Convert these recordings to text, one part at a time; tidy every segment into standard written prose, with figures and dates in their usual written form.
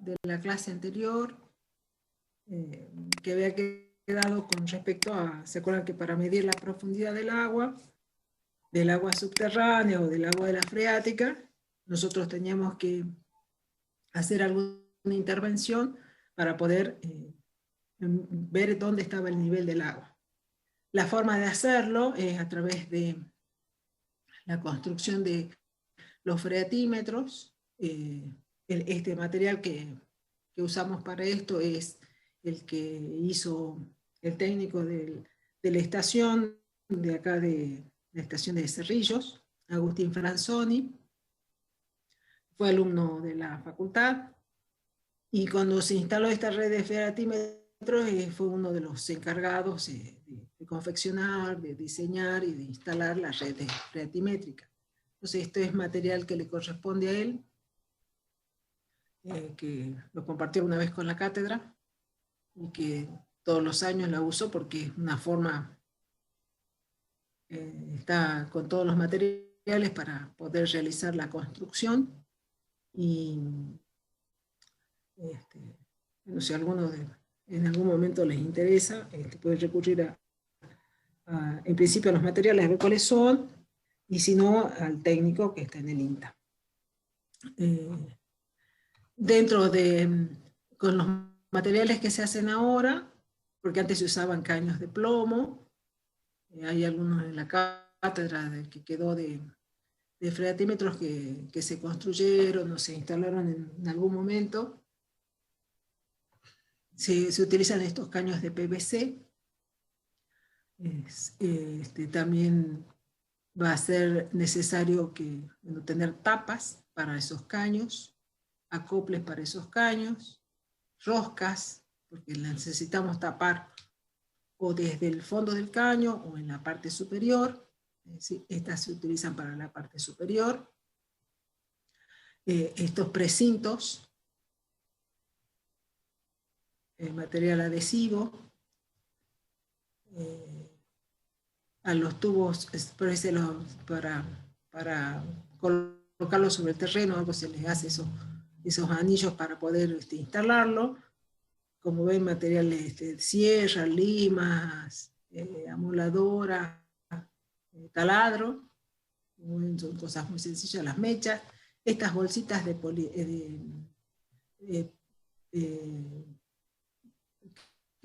de la clase anterior, que había quedado con respecto a, ¿se acuerdan que para medir la profundidad del agua subterránea o del agua de la freática, nosotros teníamos que hacer alguna intervención para poder ver dónde estaba el nivel del agua? La forma de hacerlo es a través de la construcción de los freatímetros. Este material que usamos para esto es el que hizo el técnico de la estación de acá de la estación de Cerrillos, Agustín Franzoni. Fue alumno de la facultad, y cuando se instaló esta red de freatímetros fue uno de los encargados de confeccionar, de diseñar y de instalar la red freatimétrica. Entonces esto es material que le corresponde a él, que lo compartió una vez con la cátedra, y que todos los años la uso porque es una forma, está con todos los materiales para poder realizar la construcción. Y bueno, si alguno en algún momento les interesa, pueden recurrir en principio a los materiales, a ver cuáles son, y si no, al técnico que está en el INTA. Dentro de, con los materiales que se hacen ahora, porque antes se usaban caños de plomo, hay algunos en la cátedra que quedó de freatímetros que se construyeron o se instalaron en algún momento. Se utilizan estos caños de PVC. También va a ser necesario tener tapas para esos caños, acoples para esos caños, roscas, porque las necesitamos tapar o desde el fondo del caño o en la parte superior. Estas se utilizan para la parte superior. Estos precintos, material adhesivo, a los tubos para colocarlos sobre el terreno, algo se les hace esos anillos para poder instalarlo. Como ven, materiales sierra, limas, amoladora, taladro, son cosas muy sencillas, las mechas, estas bolsitas que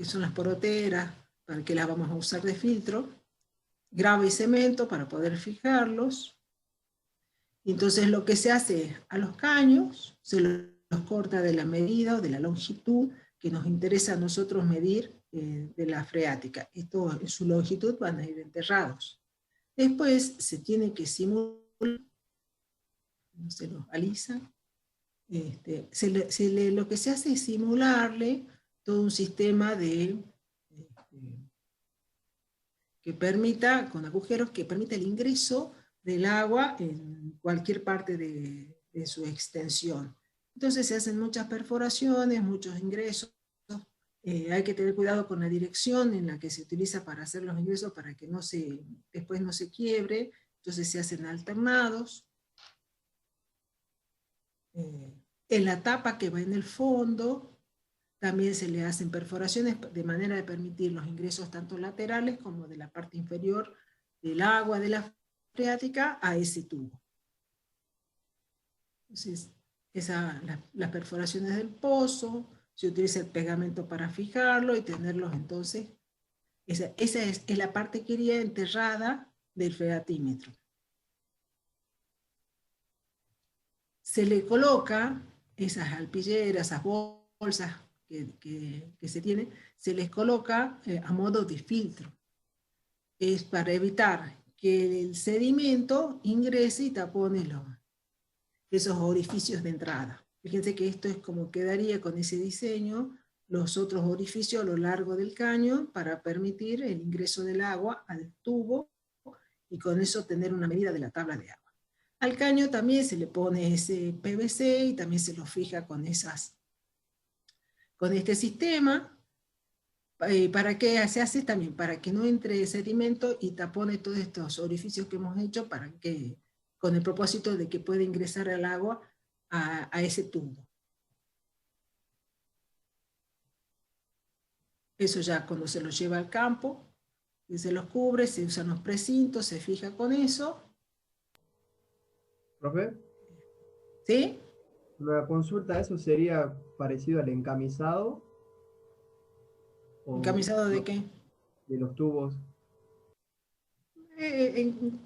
son las poroteras, para que las vamos a usar de filtro, grava y cemento para poder fijarlos. Entonces lo que se hace a los caños, se los corta de la medida o de la longitud que nos interesa a nosotros medir de la freática. Esto en su longitud van a ir enterrados. Después se tiene que simular, se los alisa, lo que se hace es simularle todo un sistema que permita, con agujeros, que permita el ingreso del agua en cualquier parte de su extensión. Entonces se hacen muchas perforaciones, muchos ingresos. Hay que tener cuidado con la dirección en la que se utiliza para hacer los ingresos, para que después no se quiebre. Entonces se hacen alternados. En la tapa que va en el fondo también se le hacen perforaciones de manera de permitir los ingresos tanto laterales como de la parte inferior del agua de la freática a ese tubo. Entonces, las perforaciones del pozo, se utiliza el pegamento para fijarlo y tenerlos entonces. Esa es la parte que iría enterrada del freatímetro. Se le coloca esas alpilleras, esas bolsas que se tienen, se les coloca a modo de filtro. Es para evitar que el sedimento ingrese y tapone esos orificios de entrada. Fíjense que esto es como quedaría con ese diseño, los otros orificios a lo largo del caño para permitir el ingreso del agua al tubo y con eso tener una medida de la tabla de agua. Al caño también se le pone ese PVC y también se lo fija con este sistema. ¿Para qué se hace? También para que no entre sedimento y tapone todos estos orificios que hemos hecho, con el propósito de que pueda ingresar el agua a ese tubo. Eso ya cuando se los lleva al campo, y se los cubre, se usan los precintos, se fija con eso. Profe, ¿Sí? una consulta, ¿eso sería parecido al encamisado o ¿Encamisado de no, qué? de los tubos?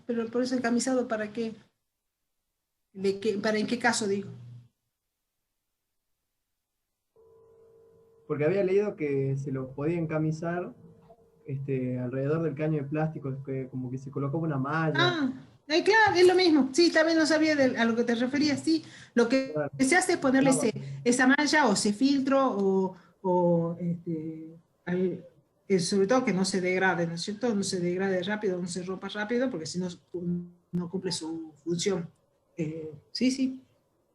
Pero por eso encamisado, ¿para qué? ¿Para en qué caso digo? Porque había leído que se los podía encamisar alrededor del caño de plástico, que como que se colocaba una malla. Ah, claro, es lo mismo. Sí, también no sabía a lo que te referías. Sí, lo que Claro, se hace es ponerle estaba. esa malla o ese filtro o sobre todo que no se degrade, ¿no es cierto? No se degrade rápido, no se rompa rápido, porque si no, no cumple su función. Sí, sí,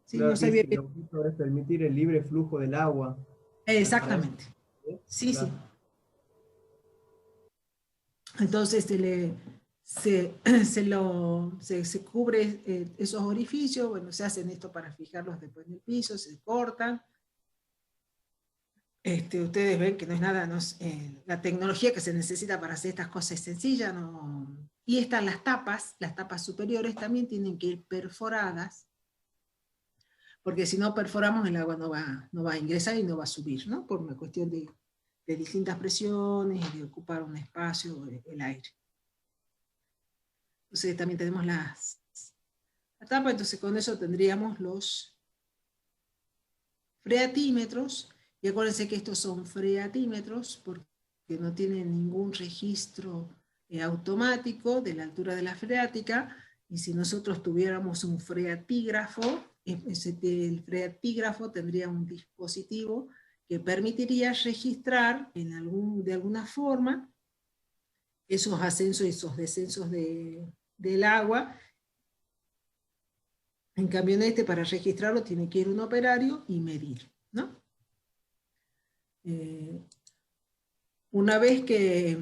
sí, no Claro que sabía dice, bien. el objetivo es permitir el libre flujo del agua. Para eso. Exactamente. ¿Sí? Sí, sí. Claro. Entonces se cubre esos orificios, bueno, se hacen esto para fijarlos después en el piso, se cortan. Ustedes ven que no es nada, no es, la tecnología que se necesita para hacer estas cosas es sencilla, no. Y están las tapas superiores también tienen que ir perforadas, porque si no perforamos el agua no va a ingresar y no va a subir, ¿no? Por una cuestión de distintas presiones y de ocupar un espacio, el aire. Entonces también tenemos la tapa, entonces con eso tendríamos los freatímetros, y acuérdense que estos son freatímetros porque no tienen ningún registro automático de la altura de la freática, y si nosotros tuviéramos un freatígrafo, el freatígrafo tendría un dispositivo que permitiría registrar de alguna forma esos ascensos y esos descensos del agua. En cambio, para registrarlo tiene que ir un operario y medir, ¿no? Eh, una vez que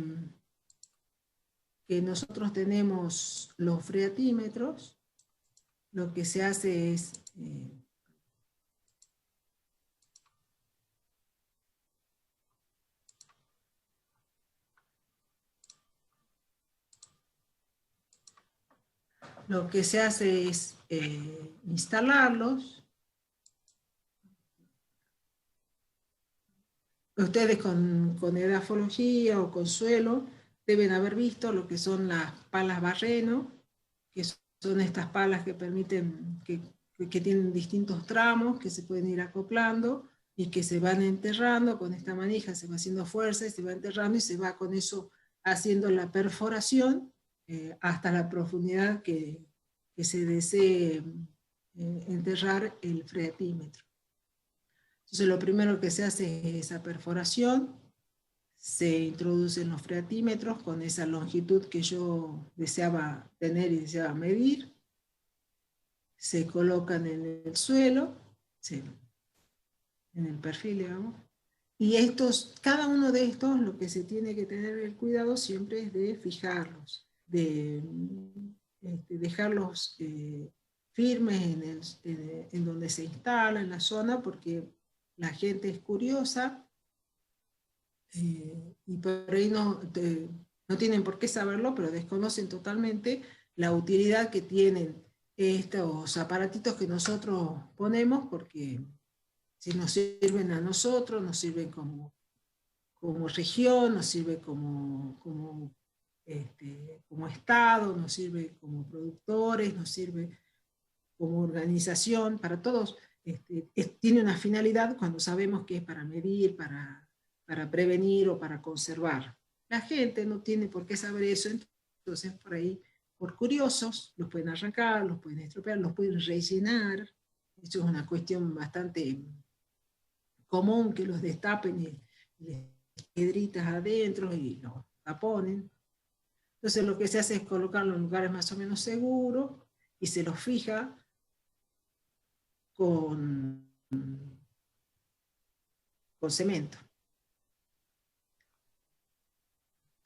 nosotros tenemos los freatímetros, lo que se hace es instalarlos. Ustedes con edafología o con suelo deben haber visto lo que son las palas Barreno, que son estas palas que permiten, que tienen distintos tramos, que se pueden ir acoplando y que se van enterrando con esta manija, se va haciendo fuerza y se va enterrando y se va con eso haciendo la perforación hasta la profundidad que se desee enterrar el freatímetro. Entonces lo primero que se hace es esa perforación, se introducen los freatímetros con esa longitud que yo deseaba tener y deseaba medir, se colocan en el suelo, en el perfil, digamos, y cada uno de estos, lo que se tiene que tener el cuidado siempre es de fijarlos, de dejarlos firmes en donde se instala, en la zona, porque la gente es curiosa y por ahí no tienen por qué saberlo, pero desconocen totalmente la utilidad que tienen estos aparatitos que nosotros ponemos, porque si nos sirven a nosotros, nos sirven como región, nos sirve como Estado, nos sirve como productores, nos sirve como organización, para todos. Tiene una finalidad cuando sabemos que es para medir, para prevenir o para conservar. La gente no tiene por qué saber eso, entonces por ahí, por curiosos, los pueden arrancar, los pueden estropear, los pueden rellenar. Eso es una cuestión bastante común, que los destapen y les piedritas adentro y los taponen. Entonces lo que se hace es colocarlo en lugares más o menos seguros y se los fija con, con cemento.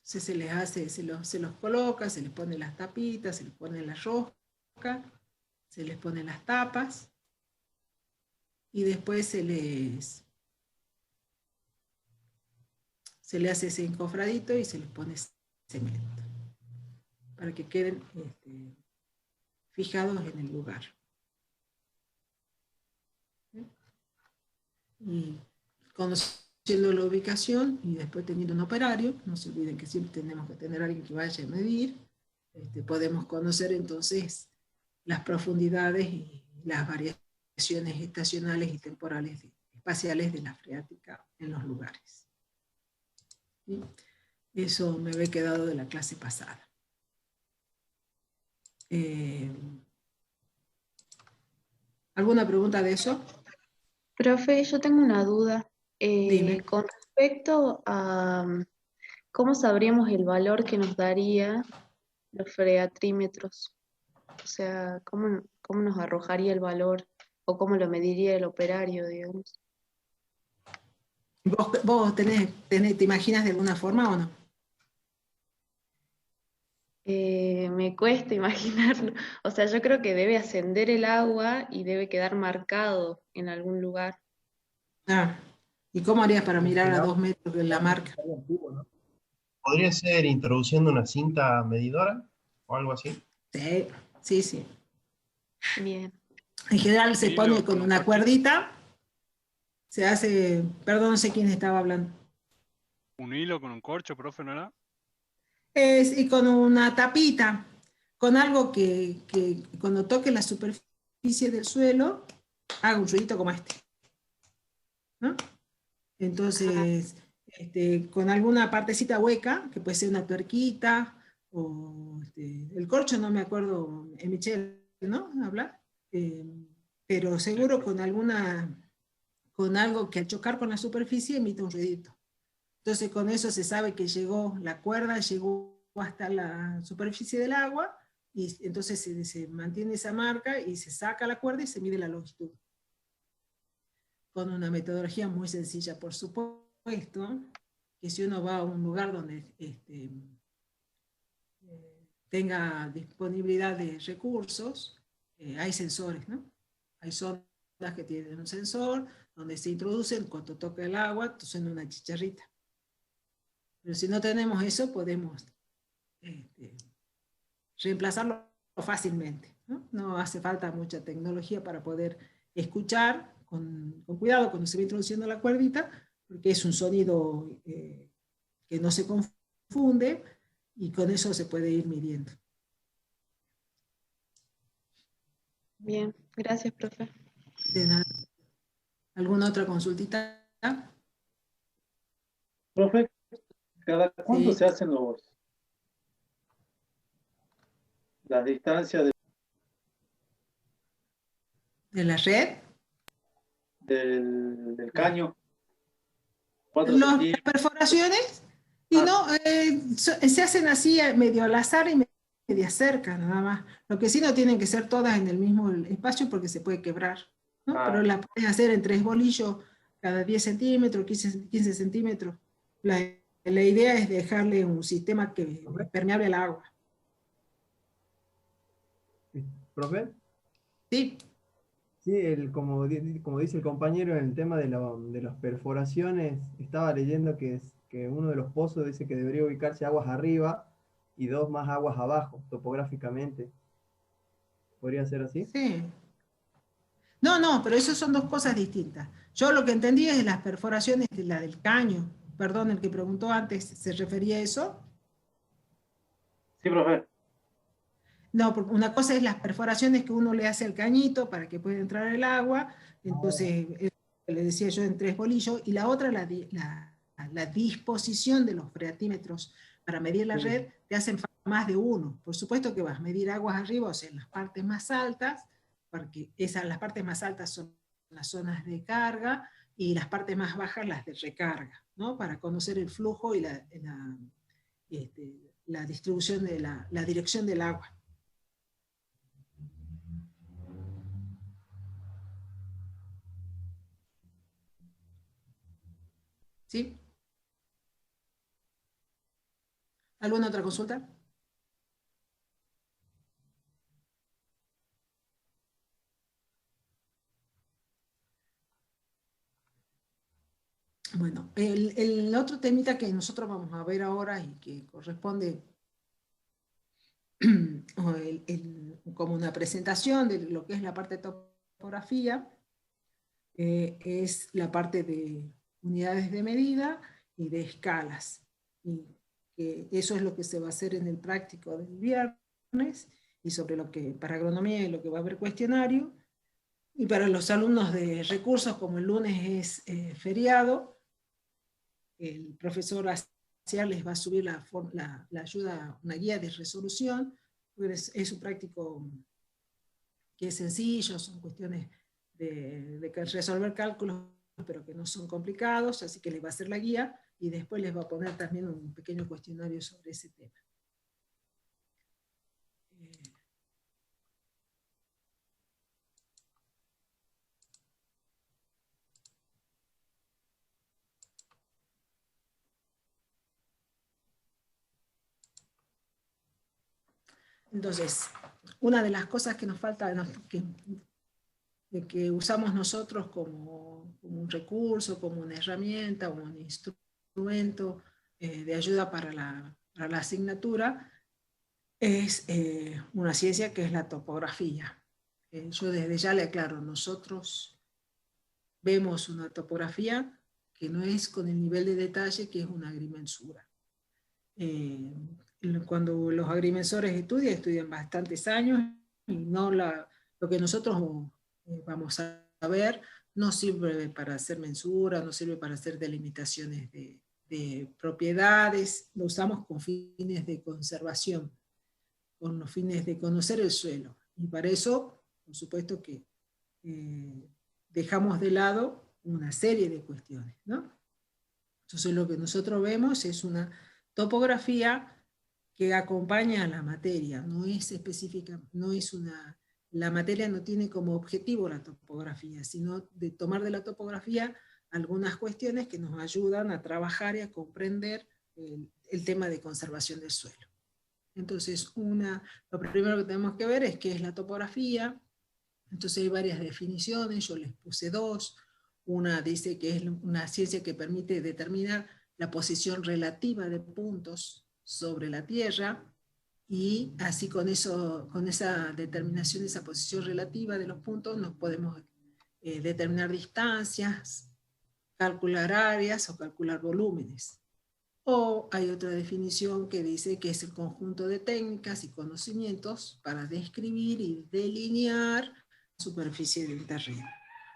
Entonces se les hace, se los coloca, se les pone las tapitas, se les pone la rosca, se les pone las tapas y después se le hace ese encofradito y se les pone cemento para que queden fijados en el lugar. Y conociendo la ubicación y después teniendo un operario, no se olviden que siempre tenemos que tener a alguien que vaya a medir, podemos conocer entonces las profundidades y las variaciones estacionales y temporales espaciales de la freática en los lugares. ¿Sí? Eso me había quedado de la clase pasada. ¿Alguna pregunta de eso? Profe, yo tengo una duda. Dime. Con respecto a cómo sabríamos el valor que nos daría los freatrímetros. O sea, cómo nos arrojaría el valor o cómo lo mediría el operario, digamos. ¿Vos te imaginas de alguna forma o no? Me cuesta imaginarlo. O sea, yo creo que debe ascender el agua y debe quedar marcado en algún lugar. Ah, ¿y cómo harías para Es que mirar el a agua 2 metros de la marca? estaría en tubo, ¿no? ¿Podría ser introduciendo una cinta medidora o algo así? Sí, sí, sí. Bien. En general Un se pone hilo con con un una corchito. cuerdita, se hace, perdón, no sé quién estaba hablando. Un hilo con un corcho, profe, ¿no era? Y con una tapita, con algo que cuando toque la superficie del suelo, haga un ruidito como este, ¿no? Ah, Entonces, con alguna partecita hueca, que puede ser una tuerquita, o el corcho, no me acuerdo, Michelle, ¿no? Habla. Eh, pero Sí. seguro con algo que al chocar con la superficie emite un ruidito. Entonces con eso se sabe que llegó la cuerda, llegó hasta la superficie del agua, y entonces se mantiene esa marca y se saca la cuerda y se mide la longitud. Con una metodología muy sencilla, por supuesto, que si uno va a un lugar donde tenga disponibilidad de recursos, hay sensores, ¿no? Hay sondas que tienen un sensor, donde se introducen, cuando toca el agua, suena una chicharrita. Pero si no tenemos eso, podemos reemplazarlo fácilmente. No hace falta mucha tecnología para poder escuchar con cuidado cuando se va introduciendo la cuerdita, porque es un sonido que no se confunde y con eso se puede ir midiendo. bien, gracias, profe. De nada. ¿Alguna otra consultita? Profe, ¿cada cuánto Sí, se hacen las distancias de la red. del caño? ¿4 Las centímetros? perforaciones, y Ah, no, se hacen así medio al azar y media cerca, nada más. Lo que sí no tienen que ser todas en el mismo espacio porque se puede quebrar, ¿no? Pero ah, la puedes hacer en 3 bolillos cada 10 centímetros, 15 centímetros. La idea es dejarle un sistema que es permeable al agua. ¿Profe? ¿Sí? Sí, como dice el compañero en el tema de las perforaciones, estaba leyendo que uno de los pozos dice que debería ubicarse aguas arriba y dos más aguas abajo, topográficamente. ¿Podría ser así? Sí. No, no, pero eso son dos cosas distintas. Yo lo que entendí es las perforaciones de la del caño. Perdón, el que preguntó antes, ¿se refería a eso? sí, profe. No, porque una cosa es las perforaciones que uno le hace al cañito para que pueda entrar el agua, entonces le decía yo en 3 bolillos, y la otra, la disposición de los freatímetros para medir la Sí. red, te hacen falta más de uno. Por supuesto que vas a medir aguas arriba, o sea, en las partes más altas, porque las partes más altas son las zonas de carga, y las partes más bajas las de recarga, ¿no? Para conocer el flujo y la distribución de la dirección del agua. ¿Sí? ¿Alguna otra consulta? Bueno, el otro temita que nosotros vamos a ver ahora y que corresponde como una presentación de lo que es la parte de topografía, es la parte de unidades de medida y de escalas. Y que eso es lo que se va a hacer en el práctico del viernes, y sobre lo que para agronomía y lo que va a haber cuestionario. Y para los alumnos de recursos, como el lunes es feriado, el profesor Asiar les va a subir la ayuda, una guía de resolución. Es un práctico que es sencillo, son cuestiones de resolver cálculos, pero que no son complicados, así que les va a hacer la guía y después les va a poner también un pequeño cuestionario sobre ese tema. Entonces, una de las cosas que nos falta, que usamos nosotros como un recurso, como una herramienta, como un instrumento de ayuda para la asignatura, es una ciencia que es la topografía. Yo desde ya le aclaro, nosotros vemos una topografía que no es con el nivel de detalle que es una agrimensura. Cuando los agrimensores estudian bastantes años, y no lo que nosotros vamos a ver no sirve para hacer mensura, no sirve para hacer delimitaciones de propiedades, lo usamos con fines de conservación, con los fines de conocer el suelo. Y para eso, por supuesto que dejamos de lado una serie de cuestiones, ¿no? Entonces lo que nosotros vemos es una topografía que acompaña a la materia, no es específica, la materia no tiene como objetivo la topografía, sino de tomar de la topografía algunas cuestiones que nos ayudan a trabajar y a comprender el tema de conservación del suelo. Entonces, lo primero que tenemos que ver es qué es la topografía. Entonces hay varias definiciones, yo les puse dos. Una dice que es una ciencia que permite determinar la posición relativa de puntos sobre la Tierra, y así con esa determinación, esa posición relativa de los puntos, nos podemos determinar distancias, calcular áreas o calcular volúmenes. O hay otra definición que dice que es el conjunto de técnicas y conocimientos para describir y delinear la superficie del terreno.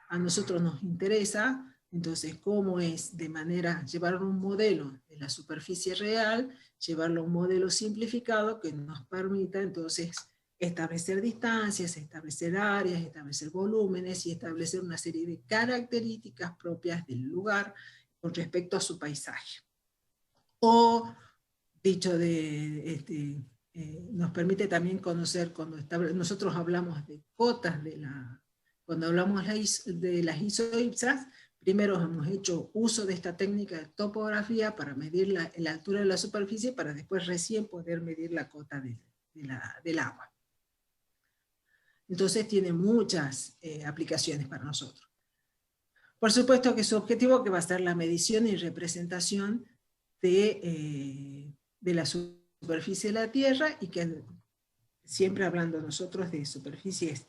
A nosotros nos interesa, entonces, cómo es de manera, llevar un modelo de la superficie real, llevarlo a un modelo simplificado que nos permita, entonces, establecer distancias, establecer áreas, establecer volúmenes y establecer una serie de características propias del lugar con respecto a su paisaje. O, dicho nos permite también conocer, cuando nosotros hablamos de cotas cuando hablamos de las isoipsas, primero hemos hecho uso de esta técnica de topografía para medir la altura de la superficie, para después recién poder medir la cota del agua. Entonces tiene muchas aplicaciones para nosotros. Por supuesto que su objetivo que va a ser la medición y representación de la superficie de la Tierra, y que siempre hablando nosotros de superficies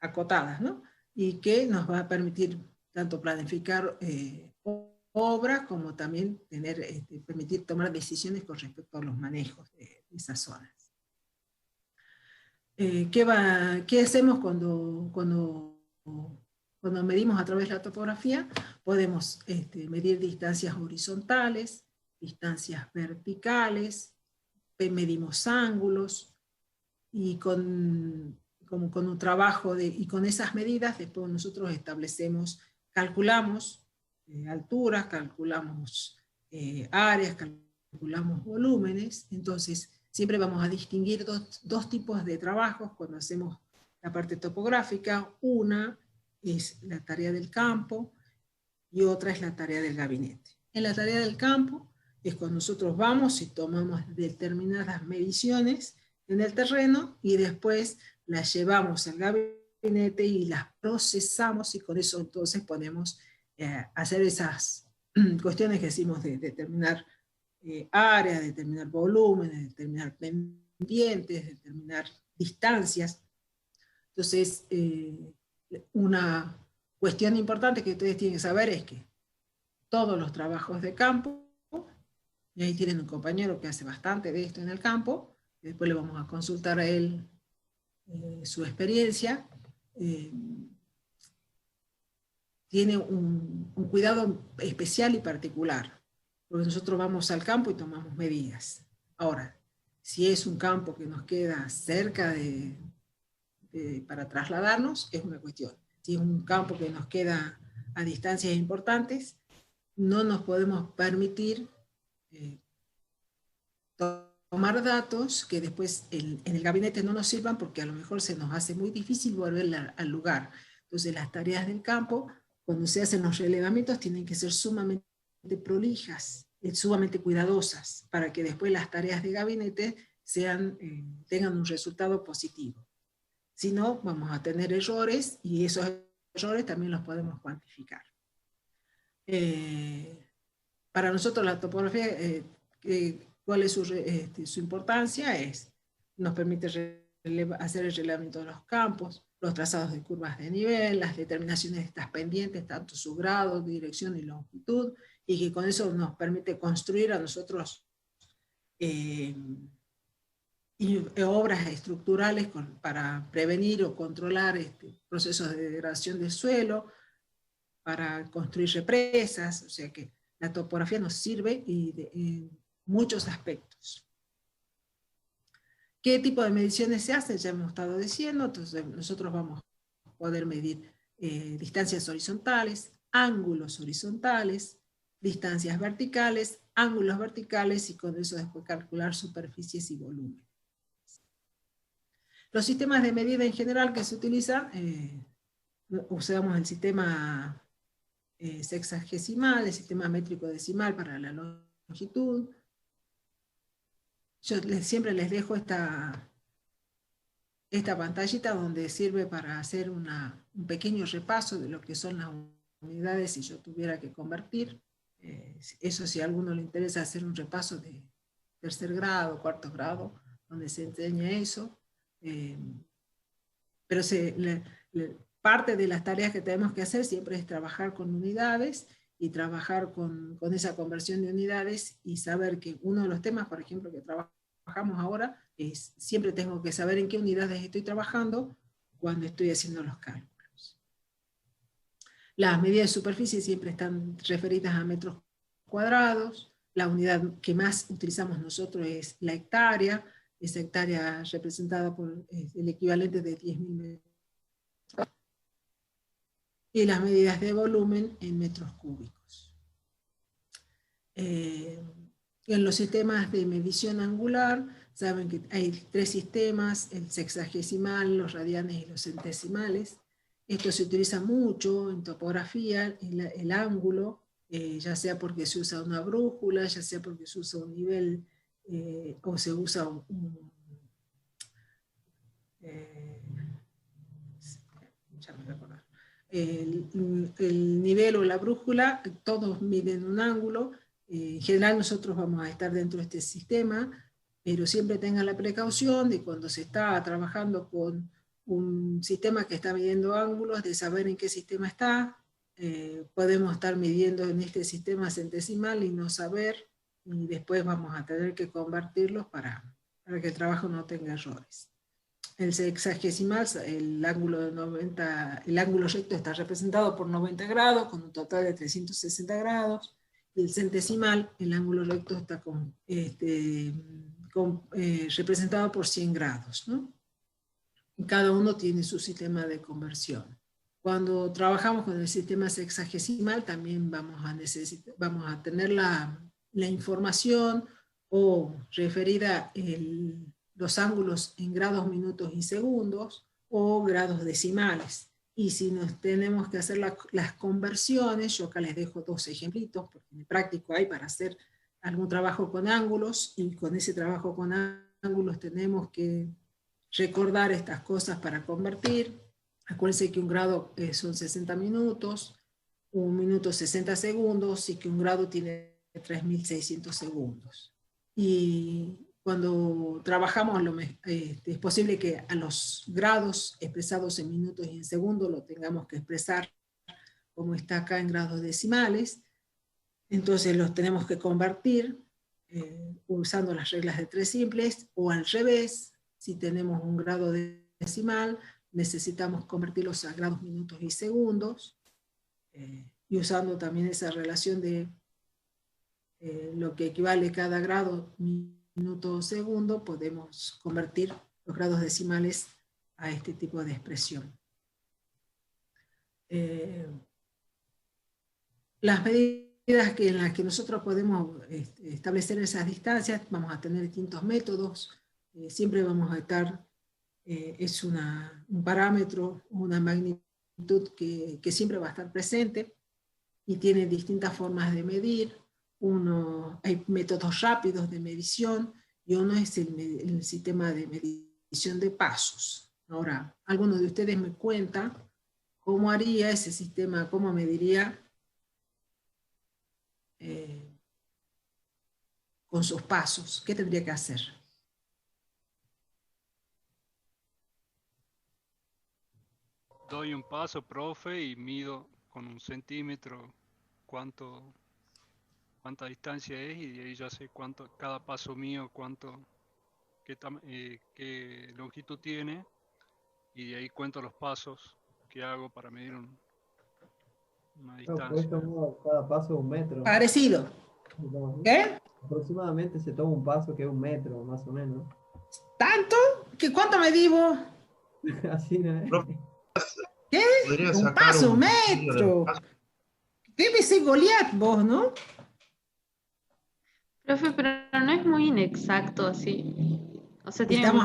acotadas, ¿no? Y que nos va a permitir tanto planificar obras como también permitir tomar decisiones con respecto a los manejos de esas zonas. ¿Qué hacemos cuando medimos a través de la topografía? Podemos medir distancias horizontales, distancias verticales, medimos ángulos, y con un trabajo y con esas medidas después nosotros calculamos alturas, calculamos áreas, calculamos volúmenes. Entonces siempre vamos a distinguir dos tipos de trabajos cuando hacemos la parte topográfica. Una es la tarea del campo y otra es la tarea del gabinete. En la tarea del campo es cuando nosotros vamos y tomamos determinadas mediciones en el terreno y después las llevamos al gabinete y las procesamos, y con eso entonces podemos hacer esas cuestiones que decimos de determinar áreas, determinar volúmenes, determinar pendientes, determinar distancias. Entonces, una cuestión importante que ustedes tienen que saber es que todos los trabajos de campo, y ahí tienen un compañero que hace bastante de esto en el campo, después le vamos a consultar a él su experiencia, tiene un cuidado especial y particular, porque nosotros vamos al campo y tomamos medidas. Ahora, si es un campo que nos queda cerca para trasladarnos, es una cuestión. Si es un campo que nos queda a distancias importantes, no nos podemos permitir tomar datos que después en el gabinete no nos sirvan, porque a lo mejor se nos hace muy difícil volver al lugar. Entonces las tareas del campo, cuando se hacen los relevamientos, tienen que ser sumamente prolijas, sumamente cuidadosas, para que después las tareas de gabinete tengan un resultado positivo. Si no, vamos a tener errores, y esos errores también los podemos cuantificar. Para nosotros la topografía, ¿cuál es su importancia? Nos permite hacer el relevamiento de los campos, los trazados de curvas de nivel, las determinaciones de estas pendientes, tanto su grado, dirección y longitud, y que con eso nos permite construir a nosotros obras estructurales para prevenir o controlar procesos de degradación del suelo, para construir represas. O sea que la topografía nos sirve en muchos aspectos. ¿Qué tipo de mediciones se hacen? Ya hemos estado diciendo. Entonces nosotros vamos a poder medir distancias horizontales, ángulos horizontales, distancias verticales, ángulos verticales, y con eso después calcular superficies y volúmenes. Los sistemas de medida en general que se utilizan, usamos el sistema sexagesimal, el sistema métrico decimal para la longitud. Yo siempre les dejo esta pantallita donde sirve para hacer un pequeño repaso de lo que son las unidades si yo tuviera que convertir. Eso, si a alguno le interesa hacer un repaso de tercer grado, cuarto grado, donde se enseña eso. Pero parte de las tareas que tenemos que hacer siempre es trabajar con unidades y trabajar con esa conversión de unidades, y saber que uno de los temas, por ejemplo, que trabajamos ahora, es siempre tengo que saber en qué unidades estoy trabajando cuando estoy haciendo los cálculos. Las medidas de superficie siempre están referidas a metros cuadrados. La unidad que más utilizamos nosotros es la hectárea. Esa hectárea representada por el equivalente de 10.000 metros. Y las medidas de volumen en metros cúbicos. En los sistemas de medición angular, saben que hay 3 sistemas: el sexagesimal, los radianes y los centesimales. Esto se utiliza mucho en topografía, el ángulo, ya sea porque se usa una brújula, ya sea porque se usa un nivel, o se usa ya me voy a acordar. El nivel o la brújula, todos miden un ángulo. En general nosotros vamos a estar dentro de este sistema, pero siempre tengan la precaución de, cuando se está trabajando con un sistema que está midiendo ángulos, de saber en qué sistema está. Podemos estar midiendo en este sistema centesimal y no saber, y después vamos a tener que convertirlos para que el trabajo no tenga errores. El sexagesimal, el ángulo recto está representado por 90 grados, con un total de 360 grados. Y el centesimal, el ángulo recto está representado por 100 grados, ¿no? Y cada uno tiene su sistema de conversión. Cuando trabajamos con el sistema sexagesimal, también vamos a tener la información o referida los ángulos en grados, minutos y segundos, o grados decimales. Y si nos tenemos que hacer las conversiones, yo acá les dejo 2 ejemplitos, porque en el práctico hay para hacer algún trabajo con ángulos, y con ese trabajo con ángulos tenemos que recordar estas cosas para convertir. Acuérdense que un grado son 60 minutos, 1 minuto 60 segundos y que un grado tiene 3.600 segundos. Y cuando trabajamos, es posible que a los grados expresados en minutos y en segundos lo tengamos que expresar como está acá en grados decimales. Entonces los tenemos que convertir usando las reglas de 3 simples, o al revés, si tenemos un grado decimal, necesitamos convertirlos a grados, minutos y segundos, y usando también esa relación de lo que equivale cada grado, minuto o segundo, podemos convertir los grados decimales a este tipo de expresión. Las medidas en las que nosotros podemos establecer esas distancias, vamos a tener distintos métodos, siempre vamos a estar, es un parámetro, una magnitud que siempre va a estar presente, y tiene distintas formas de medir. Hay métodos rápidos de medición, y uno es el sistema de medición de pasos. Ahora, algunos de ustedes me cuentan cómo haría ese sistema, cómo mediría con sus pasos, qué tendría que hacer. Doy un paso, profe, y mido con 1 centímetro cuánta distancia es, y de ahí ya sé cada paso mío, qué longitud tiene, y de ahí cuento los pasos que hago para medir una No, pues distancia. cada paso es 1 metro. Parecido. ¿Qué? Aproximadamente se toma un paso que es 1 metro, más o menos. ¿Tanto? ¿Cuánto medís vos? Así no es. ¿Qué? Podría Un sacar paso, un promedio de los metro. pasos. Debe ser Goliat vos, ¿no? Profe, pero no es muy inexacto así. O sea, tiene mucho...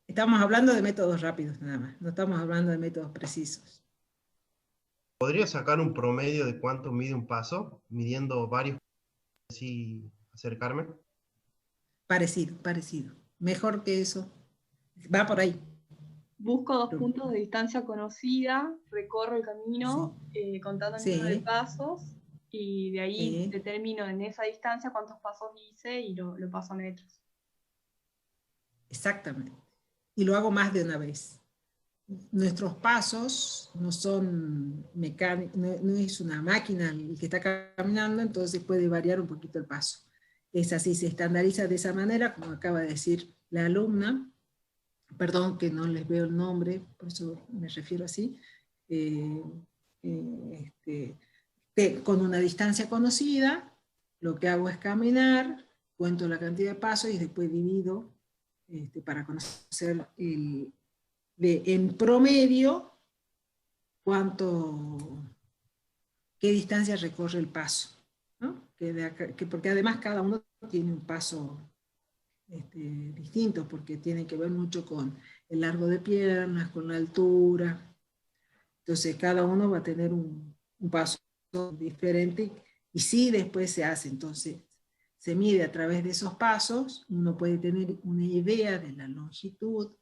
Estamos hablando de métodos rápidos nada más, no estamos hablando de métodos precisos. ¿Podría sacar un promedio de cuánto mide un paso, midiendo varios, así acercarme? Parecido. Mejor que eso. Va por ahí. Busco 2 puntos de distancia conocida, recorro el camino contando el número de Sí. pasos, y de ahí Sí. determino en esa distancia cuántos pasos hice y lo paso a metros. Exactamente. Y lo hago más de una vez. Nuestros pasos no son mecánicos, no es una máquina el que está caminando, entonces puede variar un poquito el paso. Es así, se estandariza de esa manera, como acaba de decir la alumna. Perdón que no les veo el nombre, por eso me refiero así. Con una distancia conocida, lo que hago es caminar, cuento la cantidad de pasos y después divido para conocer en promedio qué distancia recorre el paso, ¿no? Porque además cada uno tiene un paso distinto, porque tiene que ver mucho con el largo de piernas, con la altura. Entonces cada uno va a tener un paso diferente, y sí, después se hace, entonces se mide a través de esos pasos, uno puede tener una idea de la longitud,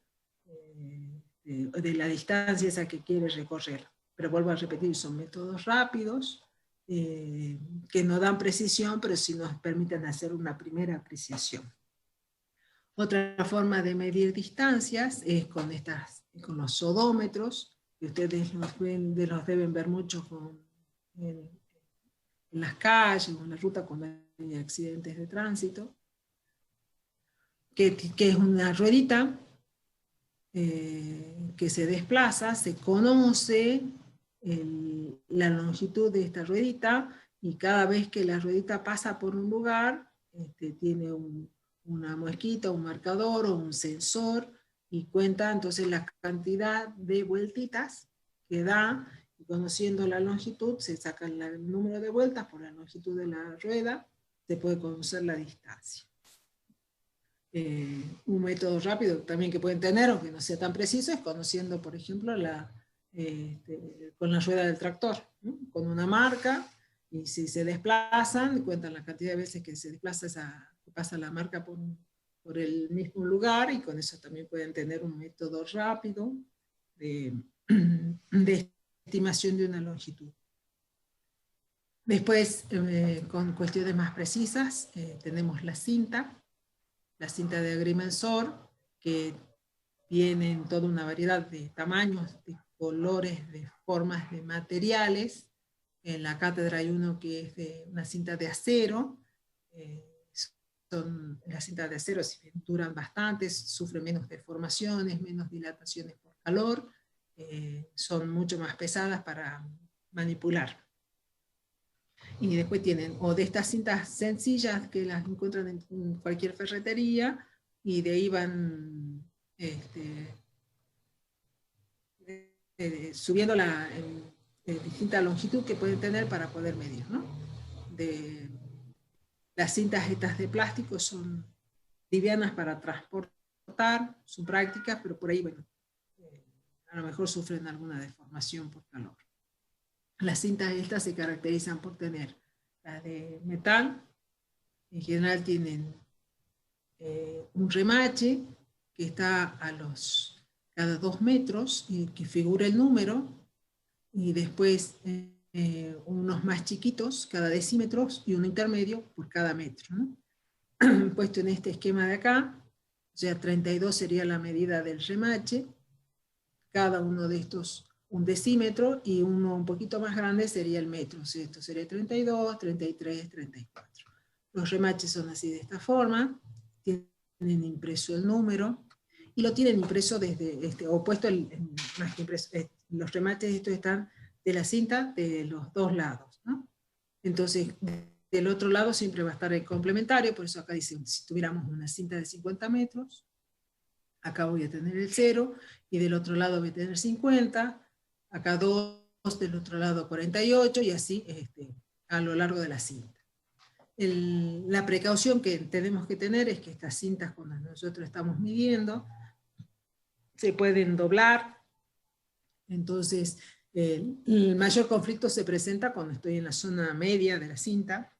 de la distancia esa que quiere recorrer. Pero vuelvo a repetir, son métodos rápidos, que no dan precisión, pero sí nos permiten hacer una primera apreciación. Otra forma de medir distancias es con los odómetros, que ustedes los deben ver mucho en las calles o en la ruta cuando hay accidentes de tránsito, que es una ruedita que se desplaza, se conoce la longitud de esta ruedita, y cada vez que la ruedita pasa por un lugar, tiene una muesquita, un marcador o un sensor, y cuenta entonces la cantidad de vueltitas que da, y conociendo la longitud se saca el número de vueltas por la longitud de la rueda, se puede conocer la distancia. Un método rápido también que pueden tener, aunque no sea tan preciso, es conociendo, por ejemplo, con la rueda del tractor, ¿no? Con una marca, y si se desplazan, cuentan la cantidad de veces que se desplaza que pasa la marca por el mismo lugar, y con eso también pueden tener un método rápido de estimación de una longitud. Después, con cuestiones más precisas, tenemos la cinta de agrimensor, que tienen toda una variedad de tamaños, de colores, de formas, de materiales. En la cátedra hay uno que es de una cinta de acero. Las cintas de acero duran bastante, sufren menos deformaciones, menos dilataciones por calor, son mucho más pesadas para manipular. Y después tienen, o de estas cintas sencillas que las encuentran en cualquier ferretería, y de ahí van subiendo la distinta longitud que pueden tener para poder medir, ¿no? Las cintas estas de plástico son livianas para transportar, son prácticas, pero por ahí, bueno, a lo mejor sufren alguna deformación por calor. Las cintas estas se caracterizan por tener las de metal, en general tienen un remache que está cada 2 metros, y que figura el número, y después unos más chiquitos cada decímetro y uno intermedio por cada metro, ¿no? Puesto en este esquema de acá, o sea, 32 sería la medida del remache, cada uno de estos un decímetro, y uno un poquito más grande sería el metro, o sea, esto sería 32, 33, 34. Los remaches son así, de esta forma, tienen impreso el número, y lo tienen impreso desde, o puesto, más que impreso, los remaches estos están de la cinta de los 2 lados, ¿no? Entonces, del otro lado siempre va a estar el complementario, por eso acá dice, si tuviéramos una cinta de 50 metros, acá voy a tener el 0, y del otro lado voy a tener 50, acá 2, del otro lado 48, y así a lo largo de la cinta. La precaución que tenemos que tener es que estas cintas, cuando nosotros estamos midiendo, se pueden doblar. Entonces, el mayor conflicto se presenta cuando estoy en la zona media de la cinta,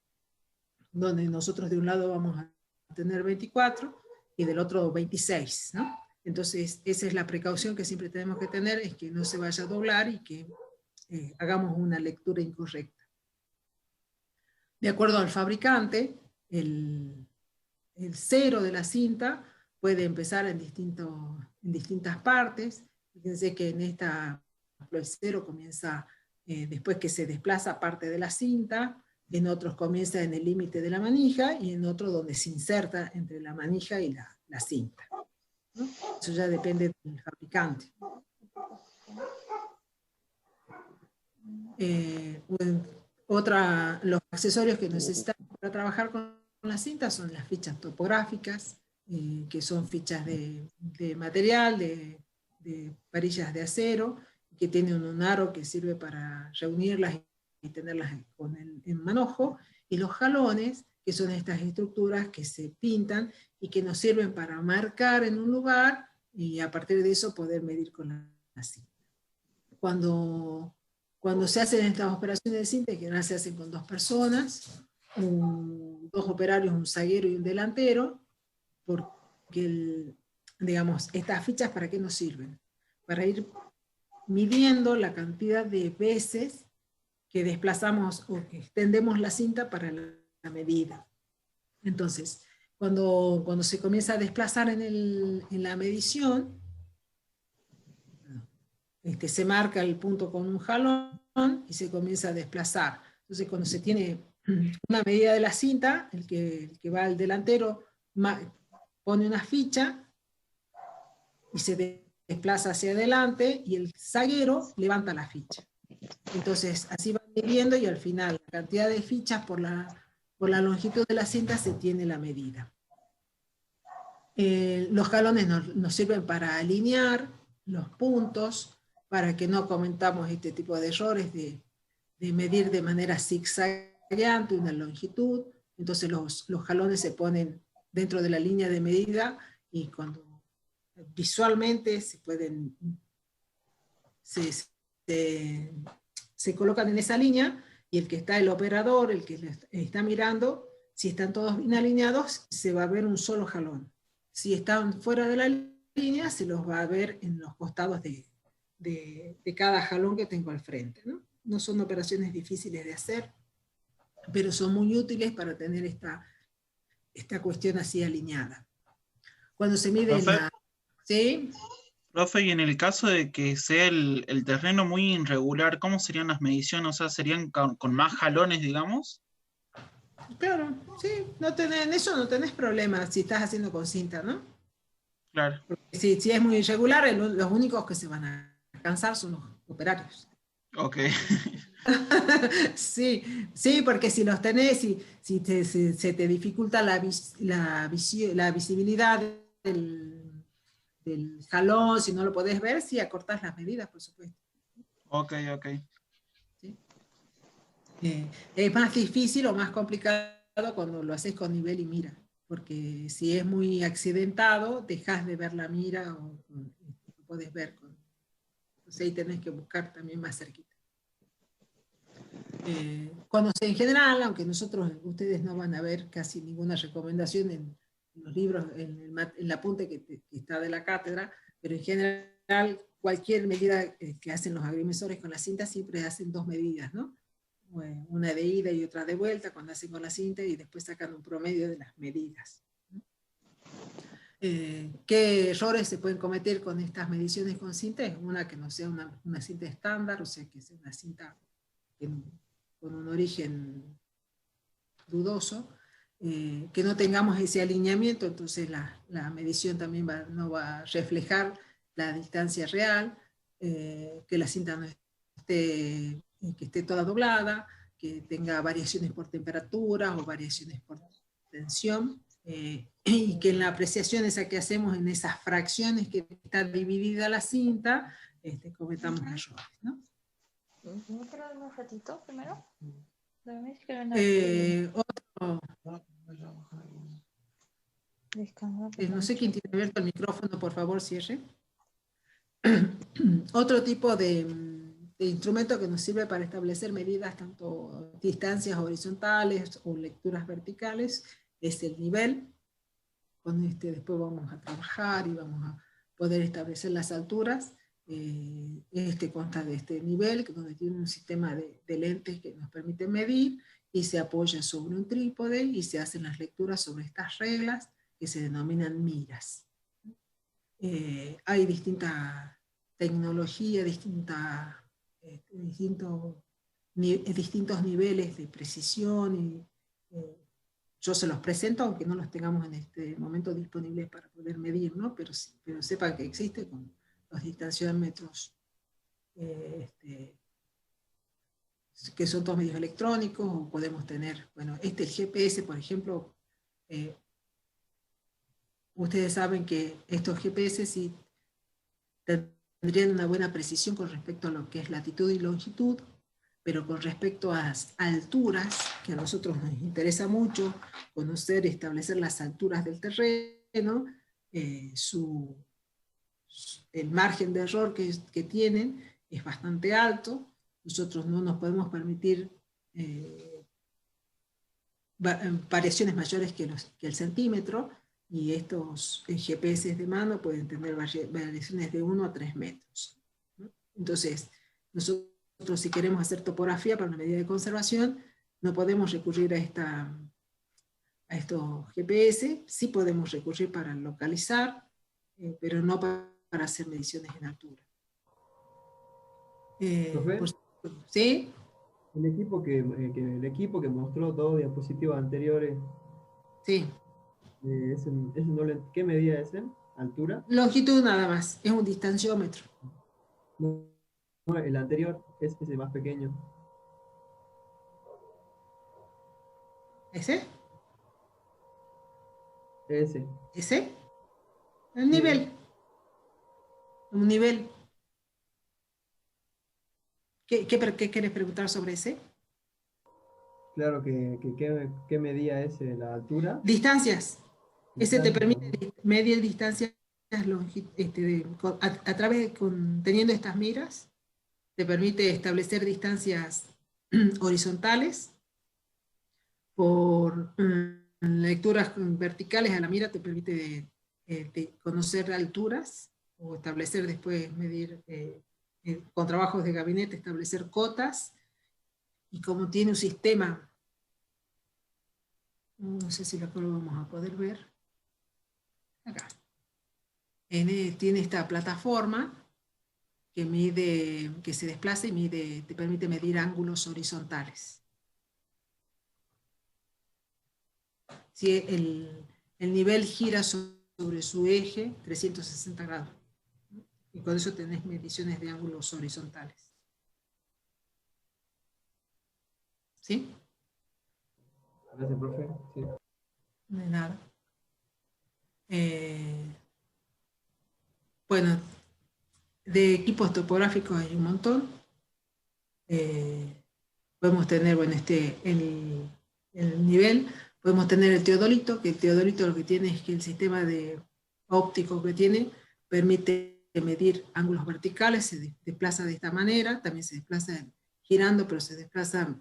donde nosotros de un lado vamos a tener 24 y del otro 26, ¿no? Entonces, esa es la precaución que siempre tenemos que tener, es que no se vaya a doblar y que hagamos una lectura incorrecta. De acuerdo al fabricante, el 0 de la cinta puede empezar en distintas partes. Fíjense que en esta, el 0 comienza después que se desplaza parte de la cinta, en otros comienza en el límite de la manija, y en otro donde se inserta entre la manija y la cinta, ¿no? Eso ya depende del fabricante. Los accesorios que necesitamos para trabajar con la cinta son las fichas topográficas, que son fichas de material, de varillas de acero, que tienen un aro que sirve para reunirlas y tenerlas en manojo, y los jalones, que son estas estructuras que se pintan y que nos sirven para marcar en un lugar, y a partir de eso poder medir con la cinta. Cuando se hacen estas operaciones de cinta, que se hacen con 2 personas, 2 operarios, un zaguero y un delantero, porque digamos, estas fichas ¿para qué nos sirven? Para ir midiendo la cantidad de veces que desplazamos o que extendemos la cinta para la medida. Entonces, cuando se comienza a desplazar en la medición, se marca el punto con un jalón y se comienza a desplazar. Entonces, cuando se tiene una medida de la cinta, el que va al delantero pone una ficha y se desplaza hacia adelante, y el zaguero levanta la ficha. Entonces, así va midiendo, y al final la cantidad de fichas por la longitud de la cinta se tiene la medida. Los jalones nos sirven para alinear los puntos, para que no cometamos este tipo de errores de medir de manera zigzagueante una longitud. Entonces los jalones se ponen dentro de la línea de medida, y cuando visualmente se colocan en esa línea, y el que está el operador, el que está mirando, si están todos bien alineados, se va a ver un solo jalón. Si están fuera de la línea, se los va a ver en los costados de cada jalón que tengo al frente, ¿no? No son operaciones difíciles de hacer. pero son muy útiles para tener esta cuestión así alineada. Cuando se mide Profe, la... ¿Sí? profe, y en el caso de que sea el terreno muy irregular, ¿cómo serían las mediciones? O sea, ¿serían con más jalones, digamos? Claro, sí, en eso no tenés problema si estás haciendo con cinta, ¿no? Claro. Si es muy irregular, los únicos que se van a cansar son los operarios. Ok. Sí, sí, porque si los tenés, si se te dificulta la visibilidad del jalón, si no lo podés ver, sí acortás las medidas, por supuesto. Ok, ok. ¿Sí? Es más difícil o más complicado cuando lo haces con nivel y mira, porque si es muy accidentado, dejas de ver la mira o no podés ver. Entonces ahí tenés que buscar también más cerquita. En general, aunque ustedes no van a ver casi ninguna recomendación en los libros, en el apunte que está de la cátedra, pero en general cualquier medida que hacen los agrimensores con la cinta siempre hacen 2 medidas, ¿no? Una de ida y otra de vuelta cuando hacen con la cinta y después sacan un promedio de las medidas. ¿Qué errores se pueden cometer con estas mediciones con cinta? Es una que no sea una cinta estándar, o sea que sea una cinta con un origen dudoso, que no tengamos ese alineamiento, entonces la medición también no va a reflejar la distancia real, que la cinta no esté, que esté toda doblada, que tenga variaciones por temperatura o variaciones por tensión, y que en la apreciación esa que hacemos en esas fracciones que está dividida la cinta, cometamos errores, ¿no? ¿Me quiero dar un ratito primero? Otro, no sé quién tiene abierto el micrófono, por favor, cierre. Otro tipo de instrumento que nos sirve para establecer medidas, tanto distancias horizontales o lecturas verticales, es el nivel. Con después vamos a trabajar y vamos a poder establecer las alturas. Consta de este nivel, donde tiene un sistema de lentes que nos permite medir, y se apoya sobre un trípode y se hacen las lecturas sobre estas reglas que se denominan miras. Hay distinta tecnología, distintos niveles de precisión, y yo se los presento, aunque no los tengamos en este momento disponibles para poder medir, ¿no? Pero sepan que existe con los distanciómetros, que son todos medios electrónicos, o podemos tener, bueno, el GPS, por ejemplo, ustedes saben que estos GPS sí tendrían una buena precisión con respecto a lo que es latitud y longitud, pero con respecto a las alturas, que a nosotros nos interesa mucho conocer, establecer las alturas del terreno, el margen de error que tienen es bastante alto. Nosotros no nos podemos permitir variaciones mayores que el centímetro, y estos GPS de mano pueden tener variaciones de 1 a 3 metros. ¿No? Entonces, nosotros si queremos hacer topografía para una medida de conservación, no podemos recurrir a estos GPS. Sí podemos recurrir para localizar, pero no para hacer mediciones en altura. ¿Sí? El equipo que mostró 2 diapositivas anteriores. Sí. ¿Qué medida es? ¿Altura? Longitud nada más, es un distanciómetro. No, el anterior es ese más pequeño. ¿Ese? Ese. ¿Ese? El nivel. Un nivel. ¿Qué quieres preguntar sobre ese? Claro, ¿qué medida es la altura? Distancias. Ese te permite medir distancias teniendo estas miras, te permite establecer distancias horizontales. Por lecturas verticales a la mira te permite conocer alturas, o establecer después, medir, con trabajos de gabinete, establecer cotas. Y como tiene un sistema No sé si acá lo vamos a poder ver. Acá. Tiene esta plataforma que mide, que se desplaza y mide, te permite medir ángulos horizontales. Si el nivel gira sobre su eje 360 grados. Y con eso tenés mediciones de ángulos horizontales. ¿Sí? Gracias, profe. Sí. De nada. Bueno, de equipos topográficos hay un montón. Podemos tener, bueno, el nivel. Podemos tener el teodolito, que el teodolito lo que tiene es que el sistema óptico que tiene permite medir ángulos verticales, se desplaza de esta manera, también se desplaza girando, pero se desplaza,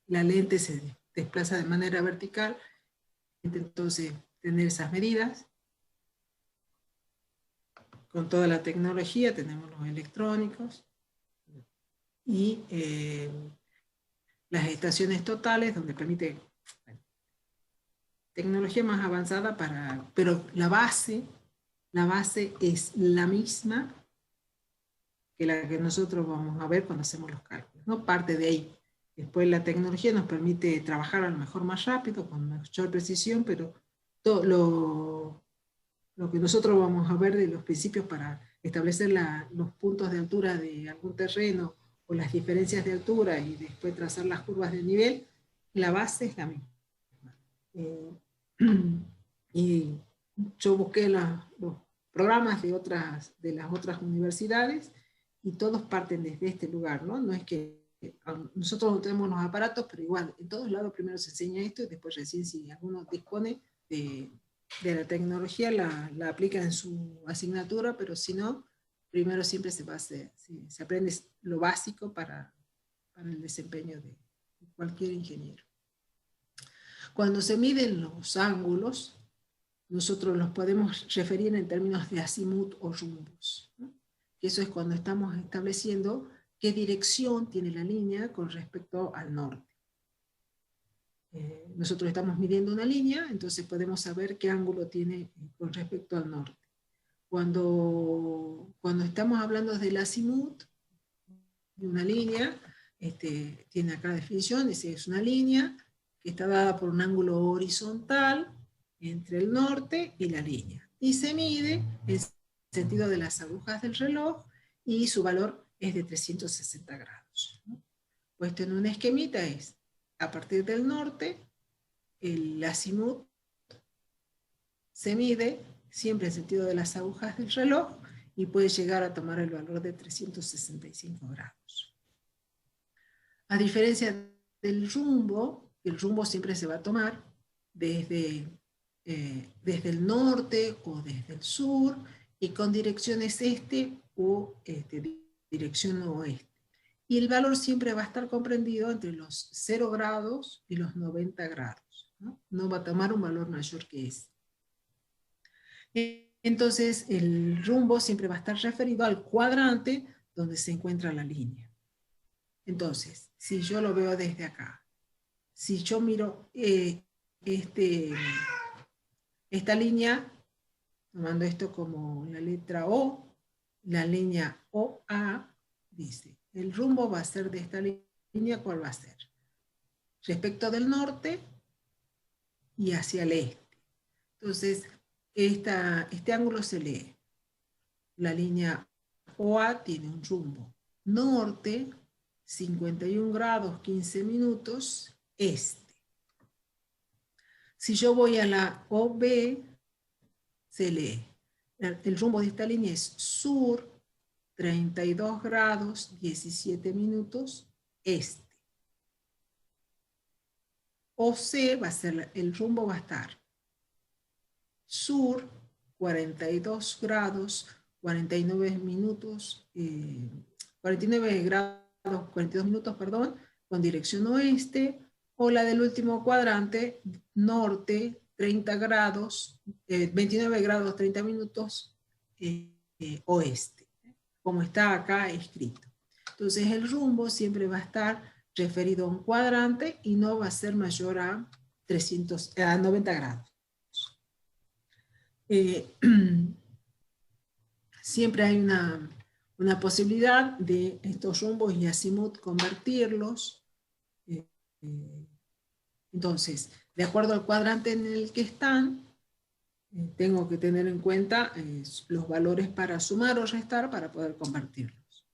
la lente se desplaza de manera vertical. Entonces, tener esas medidas. Con toda la tecnología tenemos los electrónicos y las estaciones totales, donde permite tecnología más avanzada pero la base es la misma que la que nosotros vamos a ver cuando hacemos los cálculos, ¿no? Parte de ahí. Después la tecnología nos permite trabajar a lo mejor más rápido, con mayor precisión, pero todo lo que nosotros vamos a ver de los principios para establecer los puntos de altura de algún terreno o las diferencias de altura y después trazar las curvas de nivel, la base es la misma. Y yo busqué los programas de las otras universidades y todos parten desde este lugar, ¿no? No es que nosotros no tenemos los aparatos, pero igual, en todos lados primero se enseña esto y después recién si alguno dispone de la tecnología la aplica en su asignatura, pero si no, primero siempre se aprende lo básico para el desempeño de cualquier ingeniero. Cuando se miden los ángulos, nosotros los podemos referir en términos de azimut o rumbos, ¿no? Eso es cuando estamos estableciendo qué dirección tiene la línea con respecto al norte. Nosotros estamos midiendo una línea, entonces podemos saber qué ángulo tiene con respecto al norte. Cuando estamos hablando del azimut, de una línea, tiene acá definición, es una línea que está dada por un ángulo horizontal entre el norte y la línea. Y se mide en sentido de las agujas del reloj y su valor es de 360 grados. Puesto en un esquemita es, a partir del norte, el azimut se mide siempre en sentido de las agujas del reloj y puede llegar a tomar el valor de 365 grados. A diferencia del rumbo, el rumbo siempre se va a tomar desde el norte o desde el sur y con direcciones este o dirección oeste. Y el valor siempre va a estar comprendido entre los 0 grados y los 90 grados. No va a tomar un valor mayor que ese. Entonces, el rumbo siempre va a estar referido al cuadrante donde se encuentra la línea. Entonces, si yo lo veo desde acá, si yo miro esta línea, tomando esto como la letra O, la línea OA, dice, el rumbo va a ser de esta línea, ¿cuál va a ser? Respecto del norte y hacia el este. Entonces, este ángulo se lee. La línea OA tiene un rumbo norte, 51 grados 15 minutos, este. Si yo voy a la OB, se lee. El rumbo de esta línea es sur, 32 grados 17 minutos, este. OC va a ser, el rumbo va a estar sur, 42 grados 49 minutos, 49 grados 42 minutos, perdón, con dirección oeste, o la del último cuadrante, norte, 30 grados, 29 grados 30 minutos, oeste, como está acá escrito. Entonces el rumbo siempre va a estar referido a un cuadrante y no va a ser mayor a 90 grados. Siempre hay una posibilidad de estos rumbos y azimut convertirlos. Entonces, de acuerdo al cuadrante en el que están, tengo que tener en cuenta los valores para sumar o restar para poder convertirlos.